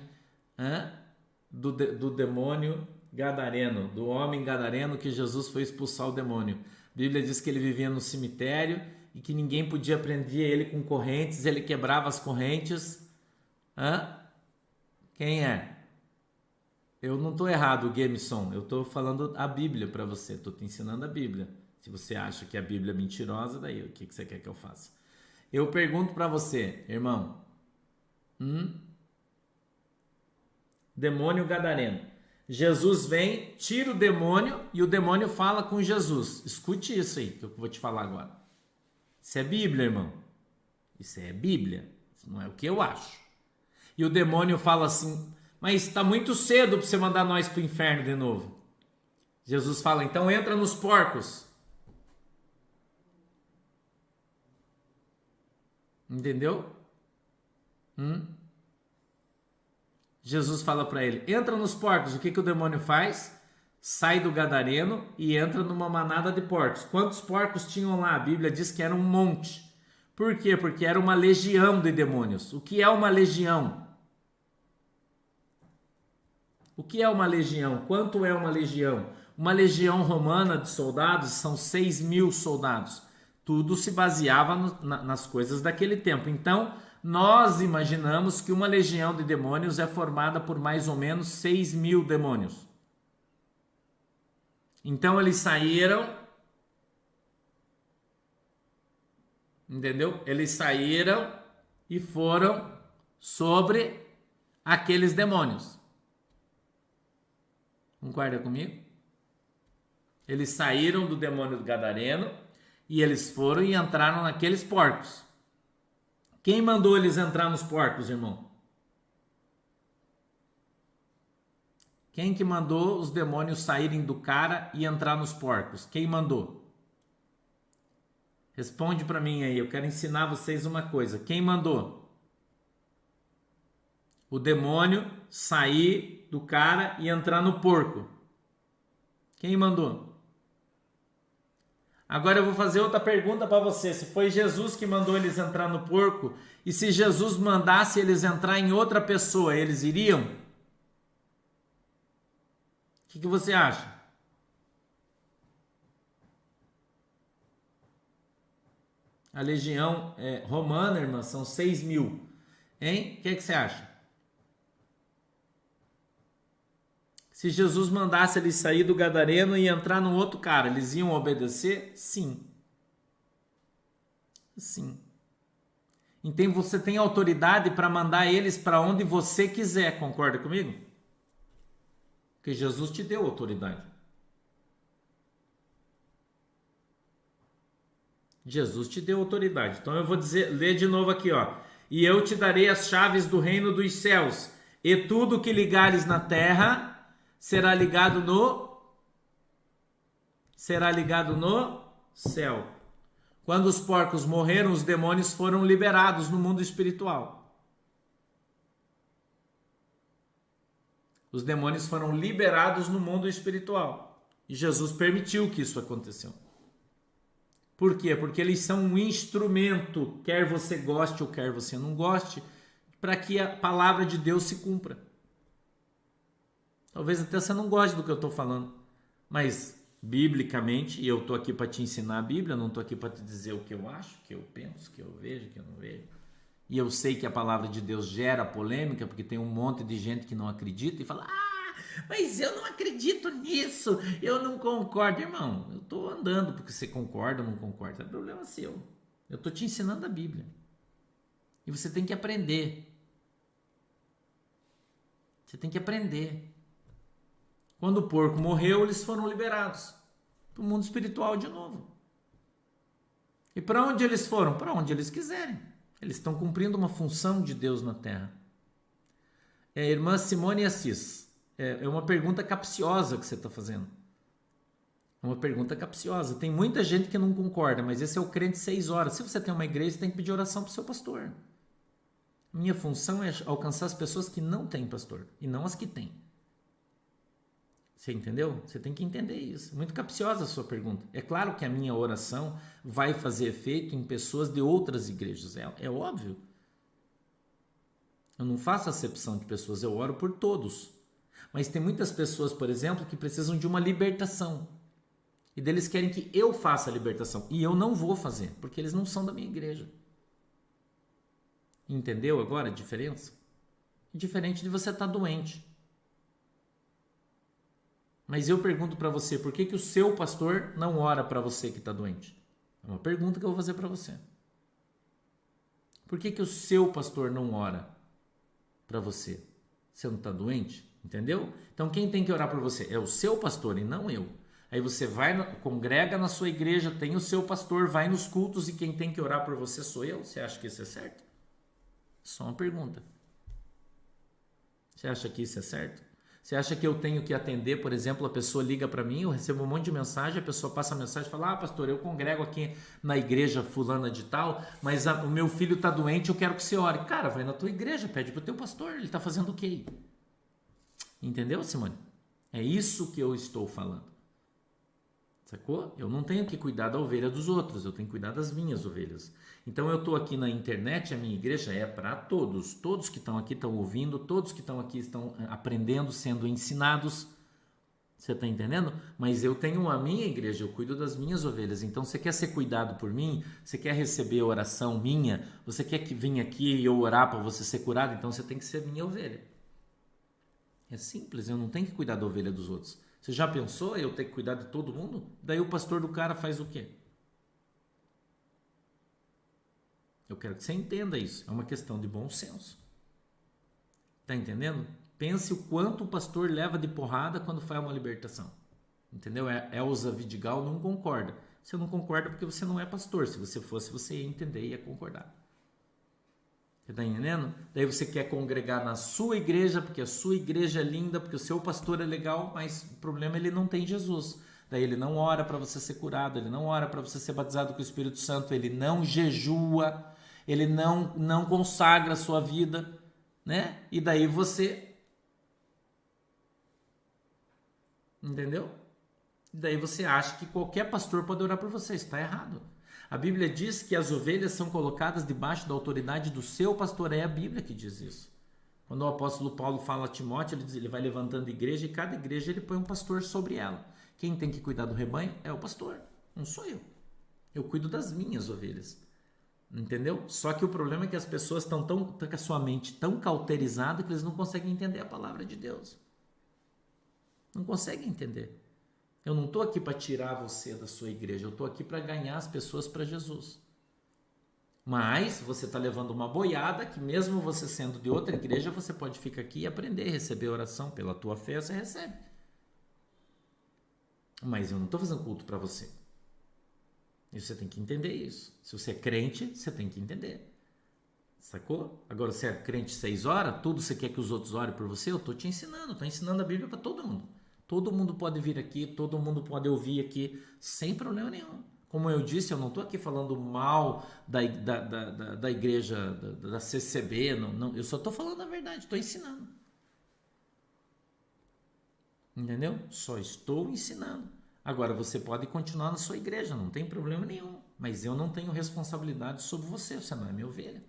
do demônio gadareno, do homem gadareno que Jesus foi expulsar o demônio? A Bíblia diz que ele vivia no cemitério e que ninguém podia prender ele com correntes, ele quebrava as correntes. Quem é? Eu não estou errado, Gameson. Eu estou falando a Bíblia para você. Estou te ensinando a Bíblia. Se você acha que a Bíblia é mentirosa, daí o que você quer que eu faça? Eu pergunto para você, irmão. Demônio gadareno. Jesus vem, tira o demônio e o demônio fala com Jesus. Escute isso aí que eu vou te falar agora. Isso é Bíblia, irmão. Isso é Bíblia. Isso não é o que eu acho. E o demônio fala assim: mas está muito cedo para você mandar nós para o inferno de novo. Jesus fala: então entra nos porcos. Entendeu? Jesus fala para ele: entra nos porcos. O que o demônio faz? Sai do gadareno e entra numa manada de porcos. Quantos porcos tinham lá? A Bíblia diz que era um monte. Por quê? Porque era uma legião de demônios. O que é uma legião? O que é uma legião? Quanto é uma legião? Uma legião romana de soldados são 6.000 soldados. Tudo se baseava nas coisas daquele tempo. Então, nós imaginamos que uma legião de demônios é formada por mais ou menos 6.000 demônios. Então, eles saíram, entendeu? Eles saíram e foram sobre aqueles demônios. Concorda comigo? Eles saíram do demônio do gadareno e eles foram e entraram naqueles porcos. Quem mandou eles entrar nos porcos, irmão? Quem que mandou os demônios saírem do cara e entrar nos porcos? Quem mandou? Responde para mim aí, eu quero ensinar vocês uma coisa. Quem mandou? O demônio sair do cara e entrar no porco. Quem mandou? Agora eu vou fazer outra pergunta para você. Se foi Jesus que mandou eles entrar no porco, e se Jesus mandasse eles entrar em outra pessoa, eles iriam? O que você acha? A legião romana, irmã, são 6.000. Hein? O que você acha? Se Jesus mandasse eles sair do gadareno e entrar no outro cara, eles iam obedecer? Sim. Sim. Então você tem autoridade para mandar eles para onde você quiser, concorda comigo? Porque Jesus te deu autoridade. Jesus te deu autoridade. Então eu vou ler de novo aqui, ó. E eu te darei as chaves do reino dos céus, e tudo que ligares na terra será ligado no céu. Quando os porcos morreram, os demônios foram liberados no mundo espiritual. Os demônios foram liberados no mundo espiritual. E Jesus permitiu que isso acontecesse. Por quê? Porque eles são um instrumento, quer você goste ou quer você não goste, para que a palavra de Deus se cumpra. Talvez até você não goste do que eu estou falando, mas biblicamente, e eu estou aqui para te ensinar a Bíblia, não estou aqui para te dizer o que eu acho, o que eu penso, o que eu vejo, o que eu não vejo. E eu sei que a palavra de Deus gera polêmica, porque tem um monte de gente que não acredita e fala: mas eu não acredito nisso, eu não concordo. Irmão, eu estou andando porque você concorda ou não concorda, é problema seu. Eu estou te ensinando a Bíblia. E você tem que aprender. Você tem que aprender. Quando o porco morreu, eles foram liberados para o mundo espiritual de novo. E para onde eles foram? Para onde eles quiserem. Eles estão cumprindo uma função de Deus na terra. Irmã Simone Assis, é uma pergunta capciosa que você está fazendo. É uma pergunta capciosa. Tem muita gente que não concorda, mas esse é o crente 6 horas. Se você tem uma igreja, você tem que pedir oração para o seu pastor. Minha função é alcançar as pessoas que não têm pastor e não as que têm. Você entendeu? Você tem que entender isso. Muito capciosa a sua pergunta. É claro que a minha oração vai fazer efeito em pessoas de outras igrejas. É óbvio. Eu não faço acepção de pessoas, eu oro por todos. Mas tem muitas pessoas, por exemplo, que precisam de uma libertação. E deles querem que eu faça a libertação. E eu não vou fazer, porque eles não são da minha igreja. Entendeu agora a diferença? Diferente de você estar doente. Mas eu pergunto para você, por que o seu pastor não ora para você que está doente? É uma pergunta que eu vou fazer para você. Por que o seu pastor não ora para você? Você não está doente? Entendeu? Então quem tem que orar por você é o seu pastor e não eu. Aí você vai, congrega na sua igreja, tem o seu pastor, vai nos cultos e quem tem que orar por você sou eu? Você acha que isso é certo? Só uma pergunta. Você acha que isso é certo? Você acha que eu tenho que atender, por exemplo, a pessoa liga para mim, eu recebo um monte de mensagem, a pessoa passa a mensagem e fala, pastor, eu congrego aqui na igreja fulana de tal, mas o meu filho está doente, eu quero que você ore. Cara, vai na tua igreja, pede para o teu pastor, ele está fazendo o quê? Entendeu, Simone? É isso que eu estou falando. Sacou? Eu não tenho que cuidar da ovelha dos outros, eu tenho que cuidar das minhas ovelhas. Então eu estou aqui na internet, a minha igreja é para todos. Todos que estão aqui estão ouvindo, todos que estão aqui estão aprendendo, sendo ensinados. Você está entendendo? Mas eu tenho a minha igreja, eu cuido das minhas ovelhas. Então você quer ser cuidado por mim? Você quer receber oração minha? Você quer que venha aqui e eu orar para você ser curado? Então você tem que ser minha ovelha. É simples, eu não tenho que cuidar da ovelha dos outros. Você já pensou eu ter que cuidar de todo mundo? Daí o pastor do cara faz o quê? Eu quero que você entenda isso. É uma questão de bom senso. Tá entendendo? Pense o quanto o pastor leva de porrada quando faz uma libertação. Entendeu? Elza Vidigal não concorda. Você não concorda porque você não é pastor. Se você fosse, você ia entender e ia concordar. Você está entendendo? Daí você quer congregar na sua igreja, porque a sua igreja é linda, porque o seu pastor é legal, mas o problema é ele não tem Jesus. Daí ele não ora para você ser curado, ele não ora para você ser batizado com o Espírito Santo, ele não jejua, ele não consagra a sua vida, né? E daí você... Entendeu? E daí você acha que qualquer pastor pode orar por você, está errado. A Bíblia diz que as ovelhas são colocadas debaixo da autoridade do seu pastor. É a Bíblia que diz isso. Quando o apóstolo Paulo fala a Timóteo, ele diz, ele vai levantando igreja e cada igreja ele põe um pastor sobre ela. Quem tem que cuidar do rebanho é o pastor, não sou eu. Eu cuido das minhas ovelhas. Entendeu? Só que o problema é que as pessoas estão com a sua mente tão cauterizada que eles não conseguem entender a palavra de Deus. Não conseguem entender. Eu não estou aqui para tirar você da sua igreja, eu estou aqui para ganhar as pessoas para Jesus. Mas você está levando uma boiada que mesmo você sendo de outra igreja, você pode ficar aqui e aprender a receber oração. Pela tua fé você recebe. Mas eu não estou fazendo culto para você. E você tem que entender isso. Se você é crente, você tem que entender. Sacou? Agora, você é crente 6 horas, tudo você quer que os outros orem por você, eu estou te ensinando. Estou ensinando a Bíblia para todo mundo. Todo mundo pode vir aqui, todo mundo pode ouvir aqui, sem problema nenhum. Como eu disse, eu não estou aqui falando mal da igreja, da CCB, não, eu só estou falando a verdade, estou ensinando. Entendeu? Só estou ensinando. Agora, você pode continuar na sua igreja, não tem problema nenhum. Mas eu não tenho responsabilidade sobre você, você não é minha ovelha.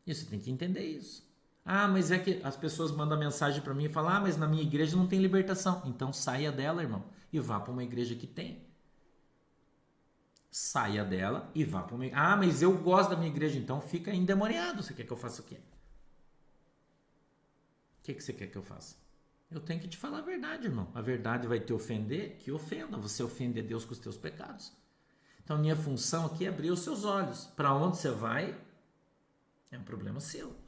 E você tem que entender isso. Ah, mas é que as pessoas mandam mensagem para mim e falam, mas na minha igreja não tem libertação. Então saia dela, irmão, e vá para uma igreja que tem. Saia dela e vá para uma igreja. Ah, mas eu gosto da minha igreja, então fica endemoniado. Você quer que eu faça o quê? O que você quer que eu faça? Eu tenho que te falar a verdade, irmão. A verdade vai te ofender, que ofenda. Você ofende a Deus com os teus pecados. Então minha função aqui é abrir os seus olhos. Para onde você vai é um problema seu.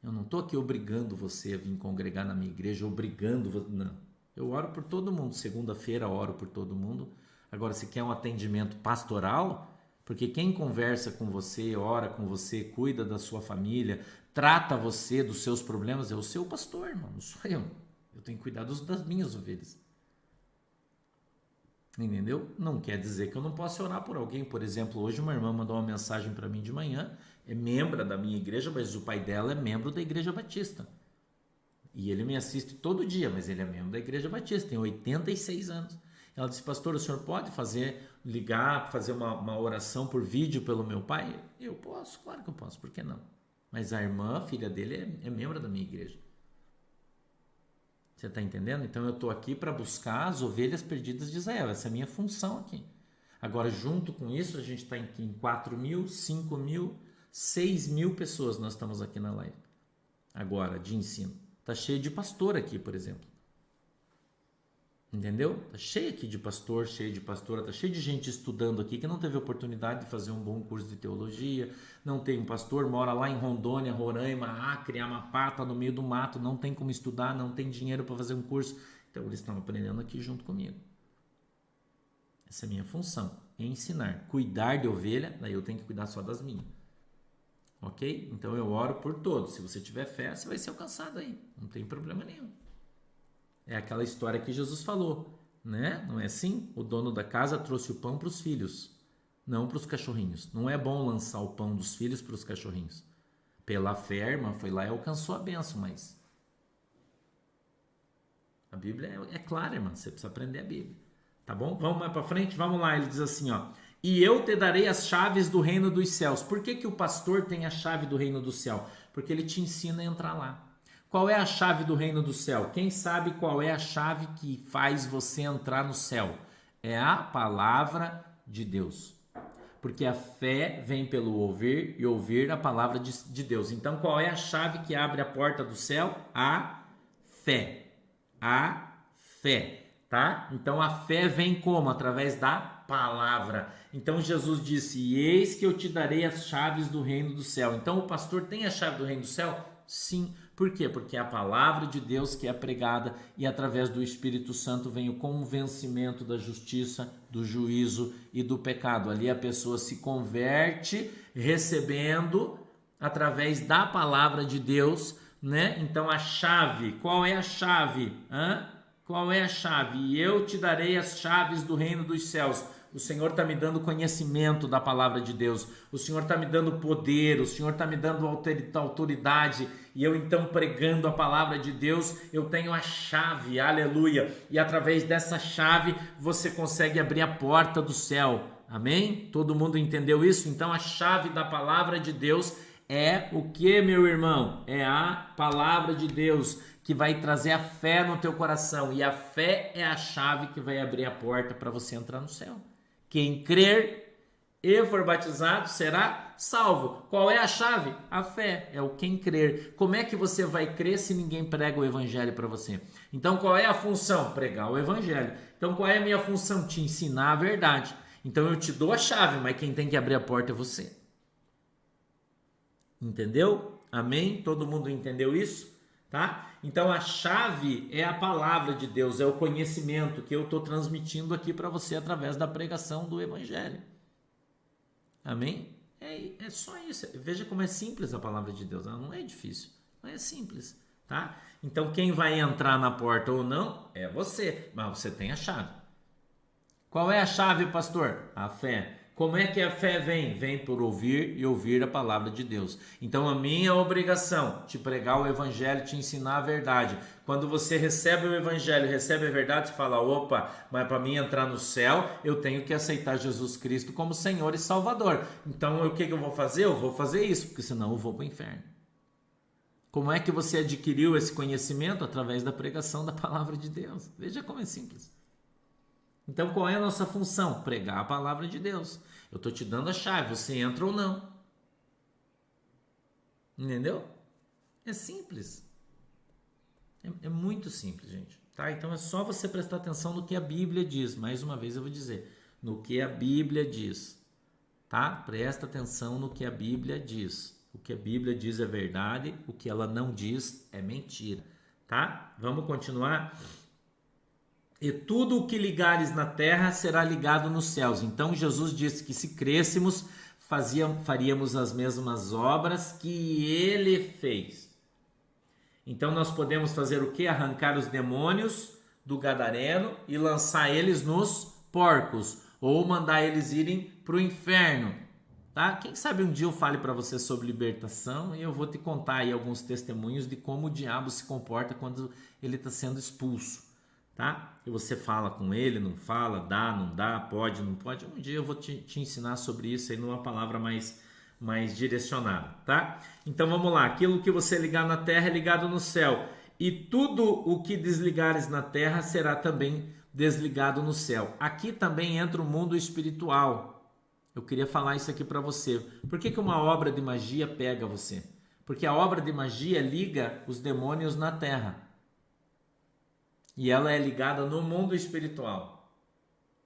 Eu não estou aqui obrigando você a vir congregar na minha igreja, obrigando você. Não. Eu oro por todo mundo. Segunda-feira oro por todo mundo. Agora, se quer um atendimento pastoral, porque quem conversa com você, ora com você, cuida da sua família, trata você dos seus problemas, é o seu pastor, irmão, não sou eu. Eu tenho que cuidar das minhas ovelhas. Entendeu? Não quer dizer que eu não possa orar por alguém. Por exemplo, hoje uma irmã mandou uma mensagem para mim de manhã, é membro da minha igreja, mas o pai dela é membro da Igreja Batista. E ele me assiste todo dia, mas ele é membro da Igreja Batista, tem 86 anos. Ela disse, pastor, o senhor pode ligar, fazer uma oração por vídeo pelo meu pai? Eu posso, claro que eu posso, por que não? Mas a irmã, filha dele, é membro da minha igreja. Você está entendendo? Então eu estou aqui para buscar as ovelhas perdidas de Israel. Essa é a minha função aqui. Agora, junto com isso, a gente está em 4 mil, 5 mil, 6 mil pessoas nós estamos aqui na live. Agora, de ensino. Está cheio de pastor aqui, por exemplo. Entendeu? Está cheio aqui de pastor, cheio de pastora, está cheio de gente estudando aqui que não teve oportunidade de fazer um bom curso de teologia, não tem um pastor, mora lá em Rondônia, Roraima, Acre, Amapá, está no meio do mato, não tem como estudar, não tem dinheiro para fazer um curso. Então eles estão aprendendo aqui junto comigo. Essa é a minha função, ensinar, cuidar de ovelha, daí eu tenho que cuidar só das minhas. Ok? Então eu oro por todos. Se você tiver fé, você vai ser alcançado aí, não tem problema nenhum. É aquela história que Jesus falou, né? Não é assim? O dono da casa trouxe o pão para os filhos, não para os cachorrinhos. Não é bom lançar o pão dos filhos para os cachorrinhos. Pela fé, a irmã foi lá e alcançou a bênção, mas a Bíblia é clara, irmã. Você precisa aprender a Bíblia. Tá bom? Vamos mais para frente? Vamos lá. Ele diz assim, ó. E eu te darei as chaves do reino dos céus. Por que o pastor tem a chave do reino do céu? Porque ele te ensina a entrar lá. Qual é a chave do reino do céu? Quem sabe qual é a chave que faz você entrar no céu? É a palavra de Deus. Porque a fé vem pelo ouvir e ouvir a palavra de Deus. Então, qual é a chave que abre a porta do céu? A fé. A fé, tá? Então, a fé vem como? Através da palavra. Então, Jesus disse, eis que eu te darei as chaves do reino do céu. Então, o pastor tem a chave do reino do céu? Sim. Por quê? Porque é a palavra de Deus que é pregada e através do Espírito Santo vem o convencimento da justiça, do juízo e do pecado. Ali a pessoa se converte recebendo através da palavra de Deus, né? Então a chave, qual é a chave? Qual é a chave? E eu te darei as chaves do reino dos céus. O Senhor está me dando conhecimento da palavra de Deus. O Senhor está me dando poder. O Senhor está me dando autoridade. E eu então pregando a palavra de Deus, eu tenho a chave, aleluia. E através dessa chave você consegue abrir a porta do céu. Amém? Todo mundo entendeu isso? Então a chave da palavra de Deus é o que, meu irmão? É a palavra de Deus que vai trazer a fé no teu coração. E a fé é a chave que vai abrir a porta para você entrar no céu. Quem crer e for batizado será salvo. Qual é a chave? A fé. É o quem crer. Como é que você vai crer se ninguém prega o evangelho para você? Então qual é a função? Pregar o evangelho. Então qual é a minha função? Te ensinar a verdade. Então eu te dou a chave, mas quem tem que abrir a porta é você. Entendeu? Amém? Todo mundo entendeu isso? Tá? Então a chave é a palavra de Deus, é o conhecimento que eu estou transmitindo aqui para você através da pregação do evangelho. Amém? É só isso. Veja como é simples a palavra de Deus. Ela não é difícil, não é simples. Tá? Então quem vai entrar na porta ou não é você, mas você tem a chave. Qual é a chave, pastor? A fé. Como é que a fé vem? Vem por ouvir e ouvir a palavra de Deus. Então a minha obrigação, te pregar o evangelho, te ensinar a verdade. Quando você recebe o evangelho, recebe a verdade, você fala, opa, mas para mim entrar no céu, eu tenho que aceitar Jesus Cristo como Senhor e Salvador. Então o que eu vou fazer? Eu vou fazer isso, porque senão eu vou para o inferno. Como é que você adquiriu esse conhecimento? Através da pregação da palavra de Deus. Veja como é simples. Então, qual é a nossa função? Pregar a palavra de Deus. Eu estou te dando a chave, você entra ou não. Entendeu? É simples. É muito simples, gente. Tá? Então, é só você prestar atenção no que a Bíblia diz. Mais uma vez eu vou dizer. No que a Bíblia diz. Tá? Presta atenção no que a Bíblia diz. O que a Bíblia diz é verdade, o que ela não diz é mentira. Tá? Vamos continuar? E tudo o que ligares na terra será ligado nos céus. Então Jesus disse que se crêssemos, faríamos as mesmas obras que ele fez. Então nós podemos fazer o quê? Arrancar os demônios do gadareno e lançar eles nos porcos, ou mandar eles irem para o inferno. tá? Quem sabe um dia eu fale para você sobre libertação e eu vou te contar aí alguns testemunhos de como o diabo se comporta quando ele está sendo expulso, tá? E você fala com ele, não fala, dá, não dá, pode, não pode. Um dia eu vou te ensinar sobre isso aí numa palavra mais direcionada, tá? Então vamos lá, aquilo que você ligar na terra é ligado no céu, e tudo o que desligares na terra será também desligado no céu. Aqui também entra o mundo espiritual. Eu queria falar isso aqui para você. Por que uma obra de magia pega você? Porque a obra de magia liga os demônios na terra. E ela é ligada no mundo espiritual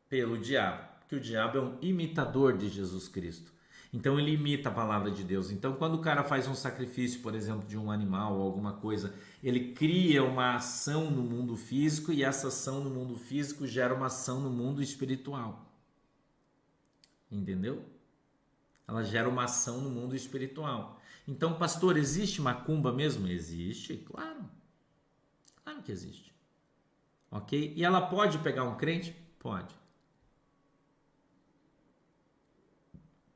pelo diabo. Porque o diabo é um imitador de Jesus Cristo. Então ele imita a palavra de Deus. Então quando o cara faz um sacrifício, por exemplo, de um animal ou alguma coisa, ele cria uma ação no mundo físico e essa ação no mundo físico gera uma ação no mundo espiritual. Entendeu? Ela gera uma ação no mundo espiritual. Então, pastor, existe macumba mesmo? Existe, claro. Claro que existe. Ok? E ela pode pegar um crente? Pode.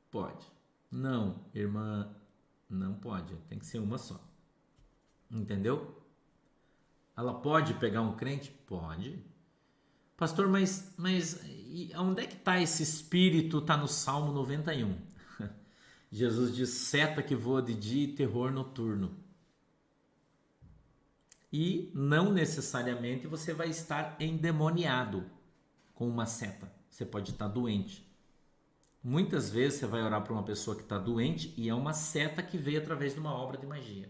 Pode. Não, irmã, não pode. Tem que ser uma só. Entendeu? Ela pode pegar um crente? Pode. Pastor, mas e onde é que está esse espírito? Está no Salmo 91. Jesus diz: seta que voa de dia e terror noturno. E não necessariamente você vai estar endemoniado com uma seta. Você pode estar doente. Muitas vezes você vai orar para uma pessoa que está doente e é uma seta que veio através de uma obra de magia.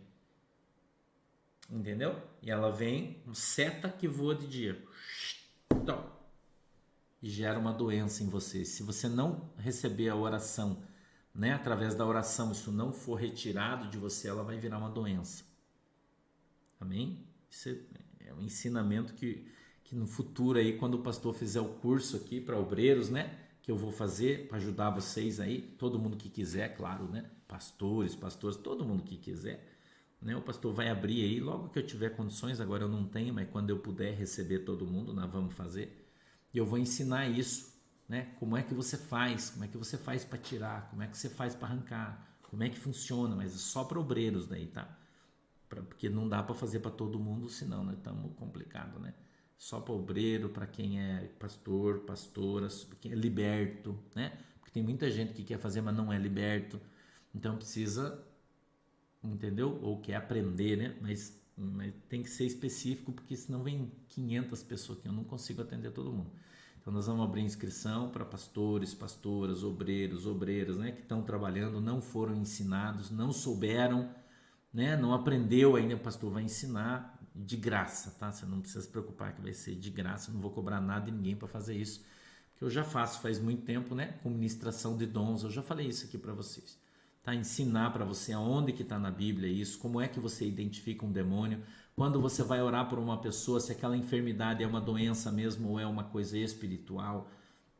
Entendeu? E ela vem, uma seta que voa de dia. E gera uma doença em você. Se você não receber a oração, né, através da oração, isso não for retirado de você, ela vai virar uma doença. Amém? Isso é um ensinamento que no futuro aí, quando o pastor fizer o curso aqui para obreiros, né, que eu vou fazer para ajudar vocês aí, todo mundo que quiser, claro, né, pastores, todo mundo que quiser, né, o pastor vai abrir aí, logo que eu tiver condições, agora eu não tenho, mas quando eu puder receber todo mundo, nós vamos fazer, e eu vou ensinar isso, né, como é que você faz para tirar, como é que você faz para arrancar, como é que funciona, mas é só para obreiros daí, tá? Porque não dá para fazer para todo mundo, senão nós estamos complicados, né? Só para obreiro, para quem é pastor, pastora, quem é liberto, né? Porque tem muita gente que quer fazer, mas não é liberto. Então precisa, entendeu? Ou quer aprender, né? Mas tem que ser específico, porque senão vem 500 pessoas que eu não consigo atender todo mundo. Então nós vamos abrir inscrição para pastores, pastoras, obreiros, obreiras, né? Que estão trabalhando, não foram ensinados, não souberam, né? Não aprendeu ainda, o pastor vai ensinar de graça, tá? Você não precisa se preocupar que vai ser de graça, eu não vou cobrar nada de ninguém para fazer isso, que eu já faço faz muito tempo, né? Com ministração de dons, eu já falei isso aqui para vocês, tá? Ensinar para você aonde que está na Bíblia isso, como é que você identifica um demônio, quando você vai orar por uma pessoa, se aquela enfermidade é uma doença mesmo ou é uma coisa espiritual,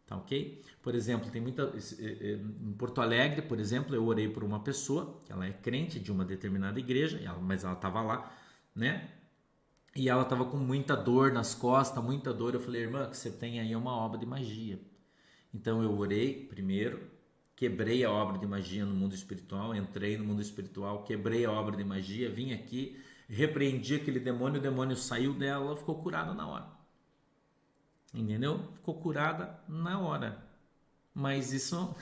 tá ok? Por exemplo, tem muita... Em Porto Alegre, por exemplo, eu orei por uma pessoa, que ela é crente de uma determinada igreja, mas ela estava lá, né? E ela estava com muita dor nas costas, muita dor. Eu falei: irmã, o que você tem aí é uma obra de magia. Então eu orei primeiro, quebrei a obra de magia no mundo espiritual, entrei no mundo espiritual, quebrei a obra de magia, vim aqui, repreendi aquele demônio, o demônio saiu dela, ela ficou curada na hora. Entendeu? Ficou curada na hora. Mas isso,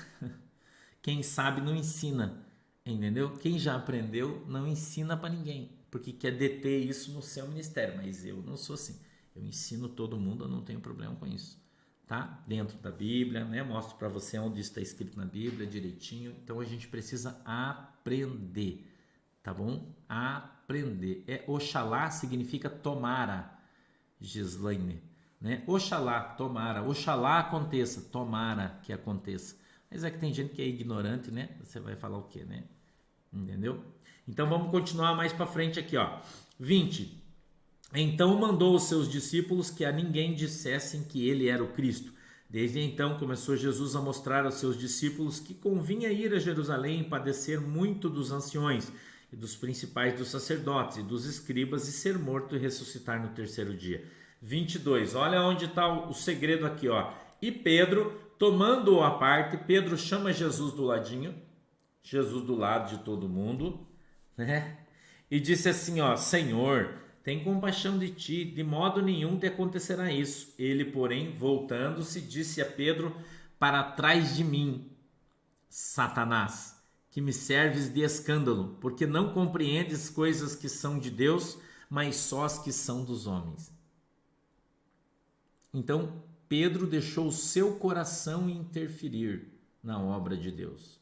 quem sabe não ensina, entendeu? Quem já aprendeu não ensina para ninguém, porque quer deter isso no seu ministério, mas eu não sou assim. Eu ensino todo mundo, eu não tenho problema com isso, tá? Dentro da Bíblia, né? Mostro para você onde está escrito na Bíblia direitinho. Então a gente precisa aprender, tá bom? Aprender. Oxalá significa tomara, Gislaine, né? Oxalá, tomara, oxalá aconteça, tomara que aconteça. Mas é que tem gente que é ignorante, né? Você vai falar o quê, né? Entendeu? Então vamos continuar mais para frente aqui, ó. 20. Então mandou os seus discípulos que a ninguém dissessem que ele era o Cristo. Desde então começou Jesus a mostrar aos seus discípulos que convinha ir a Jerusalém e padecer muito dos anciões e dos principais dos sacerdotes e dos escribas e ser morto e ressuscitar no terceiro dia. 22. Olha onde está o segredo aqui, ó. E Pedro, tomando-o à parte, Pedro chama Jesus do ladinho, Jesus do lado de todo mundo, né? E disse assim, ó, Senhor, tem compaixão de ti, de modo nenhum te acontecerá isso. Ele, porém, voltando-se, disse a Pedro, para trás de mim, Satanás, que me serves de escândalo, porque não compreendes coisas que são de Deus, mas só as que são dos homens. Então, Pedro deixou o seu coração interferir na obra de Deus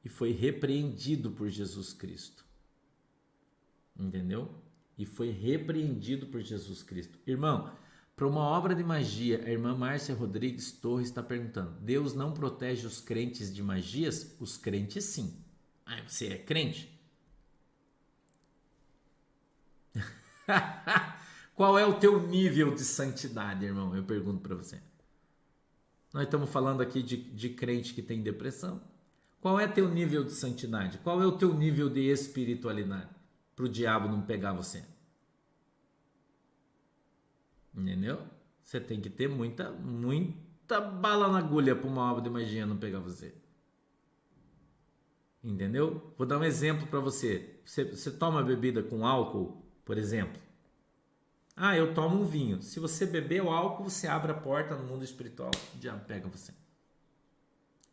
e foi repreendido por Jesus Cristo. Entendeu? E foi repreendido por Jesus Cristo. Irmão, para uma obra de magia, a irmã Márcia Rodrigues Torres está perguntando: Deus não protege os crentes de magias? Os crentes sim. Ah, você é crente? Qual é o teu nível de santidade, irmão? Eu pergunto para você. Nós estamos falando aqui de crente que tem depressão. Qual é teu nível de santidade? Qual é o teu nível de espiritualidade? Para o diabo não pegar você. Entendeu? Você tem que ter muita bala na agulha para uma obra de magia não pegar você. Entendeu? Vou dar um exemplo para você. Você toma bebida com álcool, por exemplo. Ah, eu tomo um vinho. Se você beber o álcool, você abre a porta no mundo espiritual, o diabo pega você.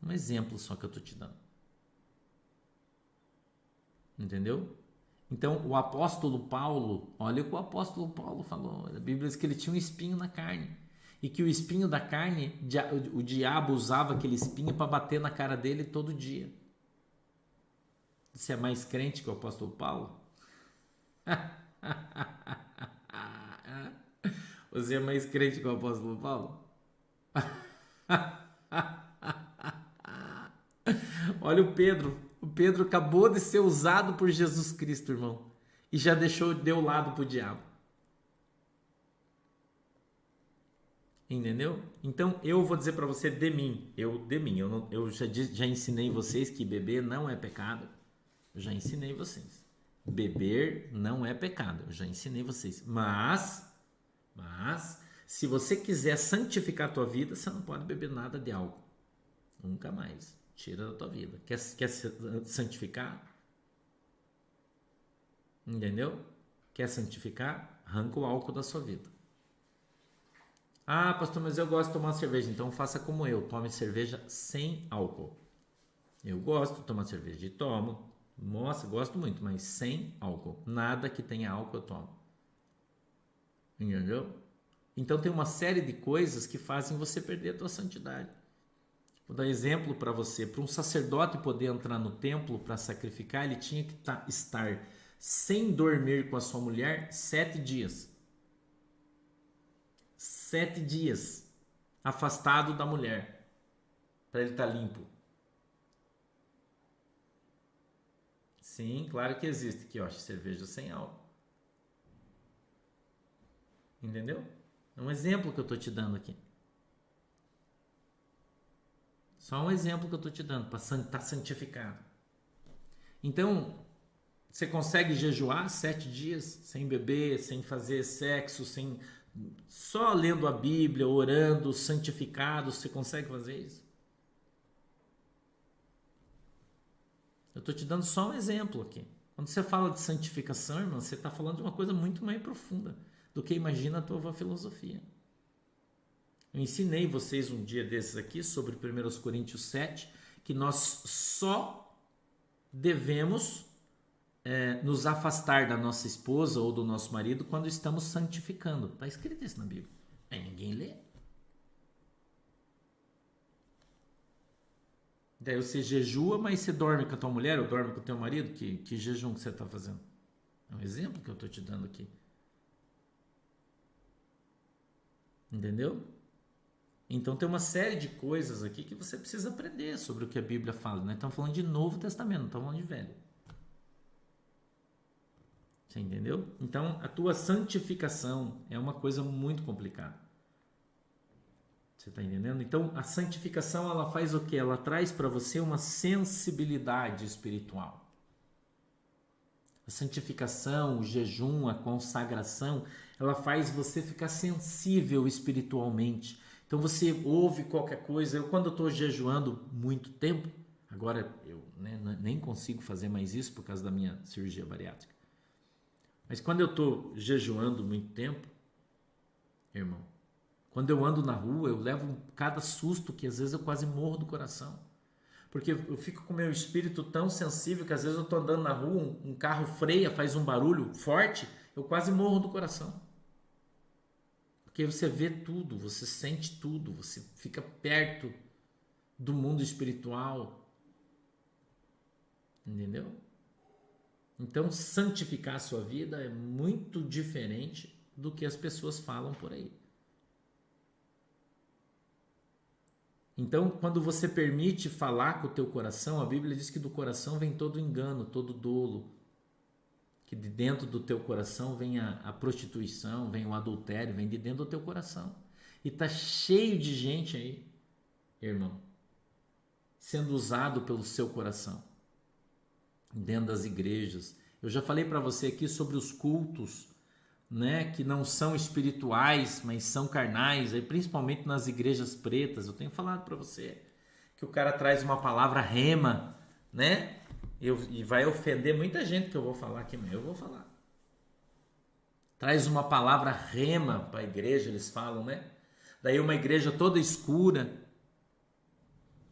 Um exemplo só que eu estou te dando. Entendeu? Então, o apóstolo Paulo, olha o que o apóstolo Paulo falou. A Bíblia diz que ele tinha um espinho na carne. E que o espinho da carne, o diabo usava aquele espinho para bater na cara dele todo dia. Você é mais crente que o apóstolo Paulo? Você é mais crente que o apóstolo Paulo? Olha o Pedro. O Pedro acabou de ser usado por Jesus Cristo, irmão. E já deu lado pro diabo. Entendeu? Então eu vou dizer para você de mim. Eu já ensinei vocês que beber não é pecado. Eu já ensinei vocês. Beber não é pecado. Eu já ensinei vocês. Mas se você quiser santificar a tua vida, você não pode beber nada de álcool. Nunca mais. Tira da tua vida. Quer santificar? Entendeu? Quer santificar? Arranca o álcool da sua vida. Ah, pastor, mas eu gosto de tomar cerveja. Então faça como eu. Tome cerveja sem álcool. Eu gosto de tomar cerveja e tomo. Nossa, gosto muito, mas sem álcool. Nada que tenha álcool eu tomo. Entendeu? Então tem uma série de coisas que fazem você perder a tua santidade. Vou dar exemplo para você. Para um sacerdote poder entrar no templo para sacrificar, ele tinha que estar sem dormir com a sua mulher 7 dias. 7 dias afastado da mulher, para ele estar limpo. Sim, claro que existe aqui, ó, cerveja sem álcool. Entendeu? É um exemplo que eu estou te dando aqui. Só um exemplo que eu estou te dando para estar santificado. Então, você consegue jejuar 7 dias sem beber, sem fazer sexo, só lendo a Bíblia, orando, santificado, você consegue fazer isso? Eu estou te dando só um exemplo aqui. Quando você fala de santificação, irmão, você está falando de uma coisa muito mais profunda do que imagina a tua filosofia. Eu ensinei vocês um dia desses aqui sobre 1 Coríntios 7, que nós só devemos nos afastar da nossa esposa ou do nosso marido quando estamos santificando. Está escrito isso na Bíblia. Aí ninguém lê. Daí você jejua, mas você dorme com a tua mulher ou dorme com o teu marido? Que jejum que você está fazendo? É um exemplo que eu estou te dando aqui. Entendeu? Então tem uma série de coisas aqui que você precisa aprender sobre o que a Bíblia fala. Nós estamos falando de Novo Testamento, não estamos falando de Velho. Você entendeu? Então a tua santificação é uma coisa muito complicada. Você está entendendo? Então a santificação ela faz o quê? Ela traz para você uma sensibilidade espiritual. A santificação, o jejum, a consagração, ela faz você ficar sensível espiritualmente. Então você ouve qualquer coisa. Quando eu estou jejuando muito tempo, Agora eu, né, nem consigo fazer mais isso por causa da minha cirurgia bariátrica. Mas quando eu estou jejuando muito tempo, irmão, quando eu ando na rua, eu levo cada susto que às vezes eu quase morro do coração. Porque eu fico com o meu espírito tão sensível que às vezes eu estou andando na rua, um carro freia, faz um barulho forte, eu quase morro do coração. Porque você vê tudo, você sente tudo, você fica perto do mundo espiritual. Entendeu? Então, santificar a sua vida é muito diferente do que as pessoas falam por aí. Então, quando você permite falar com o teu coração, a Bíblia diz que do coração vem todo engano, todo dolo. Que de dentro do teu coração vem a prostituição, vem o adultério, vem de dentro do teu coração. E tá cheio de gente aí, irmão, sendo usado pelo seu coração. Dentro das igrejas. Eu já falei para você aqui sobre os cultos, né, que não são espirituais, mas são carnais, aí principalmente nas igrejas pretas. Eu tenho falado para você que o cara traz uma palavra rema, né? E vai ofender muita gente que eu vou falar aqui, mas eu vou falar. Traz uma palavra rema para a igreja, eles falam, né? Daí uma igreja toda escura,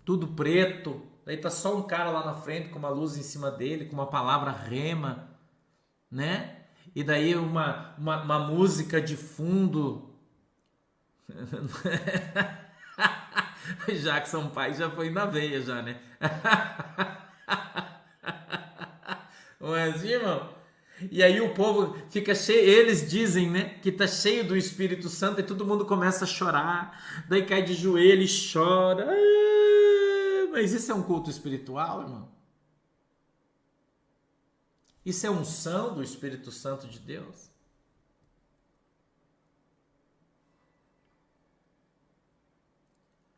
tudo preto. Daí tá só um cara lá na frente com uma luz em cima dele, com uma palavra rema, né? E daí uma música de fundo. Jackson Pai já foi na veia já, né? Mas, irmão, e aí o povo fica cheio, eles dizem, né, que tá cheio do Espírito Santo e todo mundo começa a chorar, daí cai de joelho e chora. Mas isso é um culto espiritual, irmão? Isso é unção do Espírito Santo de Deus?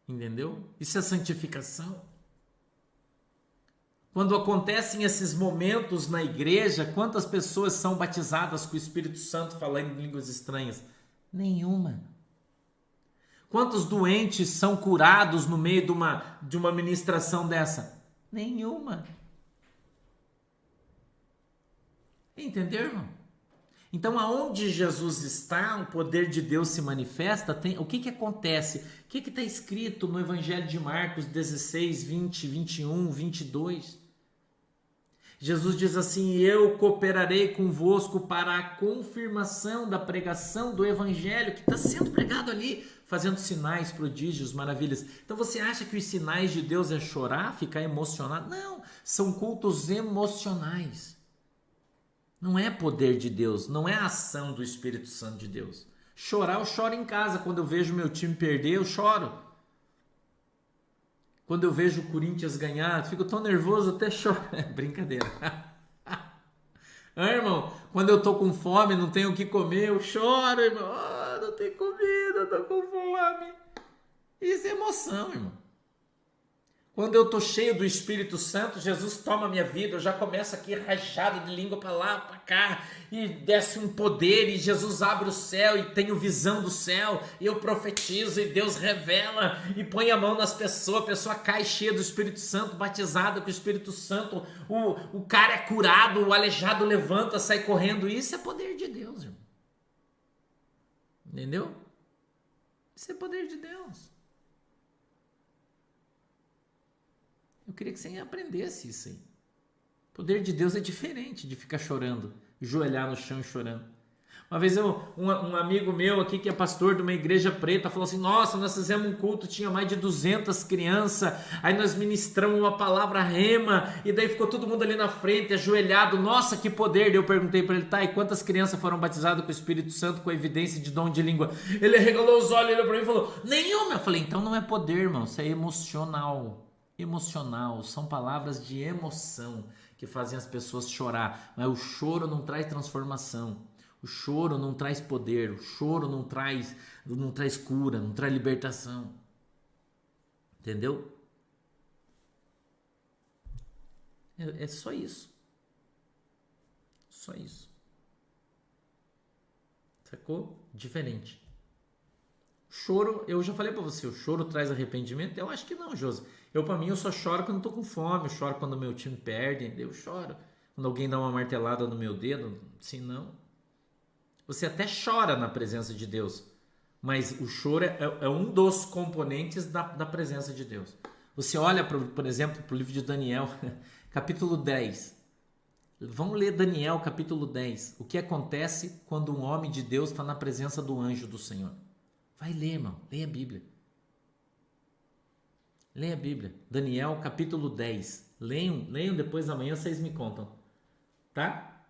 Entendeu? Isso é santificação. Quando acontecem esses momentos na igreja, quantas pessoas são batizadas com o Espírito Santo falando em línguas estranhas? Nenhuma. Quantos doentes são curados no meio de uma ministração dessa? Nenhuma. Entendeu, irmão? Então, aonde Jesus está, o poder de Deus se manifesta. O que acontece? O que está escrito no Evangelho de Marcos 16, 20, 21, 22? Jesus diz assim: eu cooperarei convosco para a confirmação da pregação do Evangelho que está sendo pregado ali, fazendo sinais, prodígios, maravilhas. Então você acha que os sinais de Deus é chorar, ficar emocionado? Não, são cultos emocionais. Não é poder de Deus, não é a ação do Espírito Santo de Deus. Chorar, eu choro em casa. Quando eu vejo meu time perder, eu choro. Quando eu vejo o Corinthians ganhar, eu fico tão nervoso, até choro. É brincadeira. Irmão, quando eu tô com fome, não tenho o que comer, eu choro, irmão. Não tenho comida, tô com fome. Isso é emoção, irmão. Quando eu tô cheio do Espírito Santo, Jesus toma a minha vida, eu já começo aqui rajado de língua para lá, para cá, e desce um poder, e Jesus abre o céu, e tenho visão do céu, e eu profetizo, e Deus revela, e põe a mão nas pessoas, a pessoa cai cheia do Espírito Santo, batizada com o Espírito Santo, o cara é curado, o aleijado levanta, sai correndo. Isso é poder de Deus, irmão. Entendeu? Isso é poder de Deus. Eu queria que você aprendesse isso aí. O poder de Deus é diferente de ficar chorando, joelhar no chão e chorando. Uma vez um amigo meu aqui, que é pastor de uma igreja preta, falou assim: nossa, nós fizemos um culto, tinha mais de 200 crianças, aí nós ministramos uma palavra rema, e daí ficou todo mundo ali na frente, ajoelhado. Nossa, que poder! Daí eu perguntei para ele: tá, e quantas crianças foram batizadas com o Espírito Santo, com evidência de dom de língua? Ele regalou os olhos, olhou para mim e falou: nenhuma. Eu falei: então não é poder, irmão, isso é emocional. Emocional, são palavras de emoção que fazem as pessoas chorar, mas o choro não traz transformação, o choro não traz poder, o choro não traz cura, não traz libertação. Entendeu? É só isso. Só isso. Sacou? Diferente. O Choro, eu já falei para você, o choro traz arrependimento? Eu acho que não, Josi. Para mim, eu só choro quando tô com fome, eu choro quando o meu time perde, eu choro. Quando alguém dá uma martelada no meu dedo, se não. Você até chora na presença de Deus, mas o choro é um dos componentes da presença de Deus. Você olha, por exemplo, para o livro de Daniel, capítulo 10. Vamos ler Daniel, capítulo 10. O que acontece quando um homem de Deus está na presença do anjo do Senhor? Vai ler, irmão. Leia a Bíblia. Leia a Bíblia. Daniel, capítulo 10. Leiam depois da manhã, vocês me contam. Tá?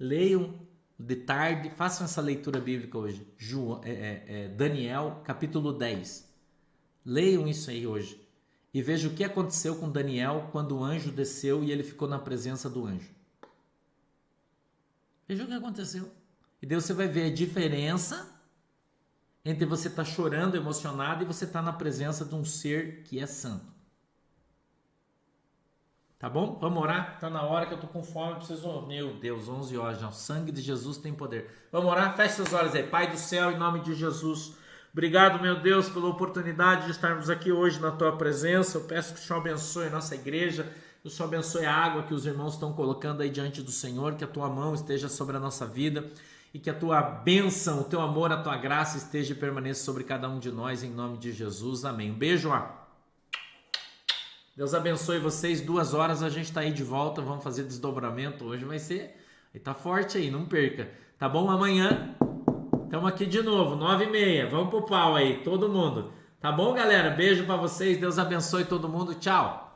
Leiam de tarde. Façam essa leitura bíblica hoje. Daniel, capítulo 10. Leiam isso aí hoje. E veja o que aconteceu com Daniel quando o anjo desceu e ele ficou na presença do anjo. Veja o que aconteceu. E daí você vai ver a diferença entre você estar chorando, emocionado, e você estar na presença de um ser que é santo. Tá bom? Vamos orar? Tá na hora que eu tô com fome, preciso... Meu Deus, 11 horas já. O sangue de Jesus tem poder. Vamos orar? Feche seus olhos aí. Pai do céu, em nome de Jesus. Obrigado, meu Deus, pela oportunidade de estarmos aqui hoje na tua presença. Eu peço que o Senhor abençoe a nossa igreja, que o Senhor abençoe a água que os irmãos estão colocando aí diante do Senhor, que a tua mão esteja sobre a nossa vida e que a tua bênção, o teu amor, a tua graça esteja e permaneça sobre cada um de nós, em nome de Jesus. Amém. Um beijo, Deus abençoe vocês. 2 horas a gente está aí de volta, vamos fazer desdobramento. Hoje vai ser, tá forte aí, não perca. Tá bom? Amanhã estamos aqui de novo, 9h30. Vamos pro pau aí, todo mundo. Tá bom, galera? Beijo para vocês. Deus abençoe todo mundo. Tchau.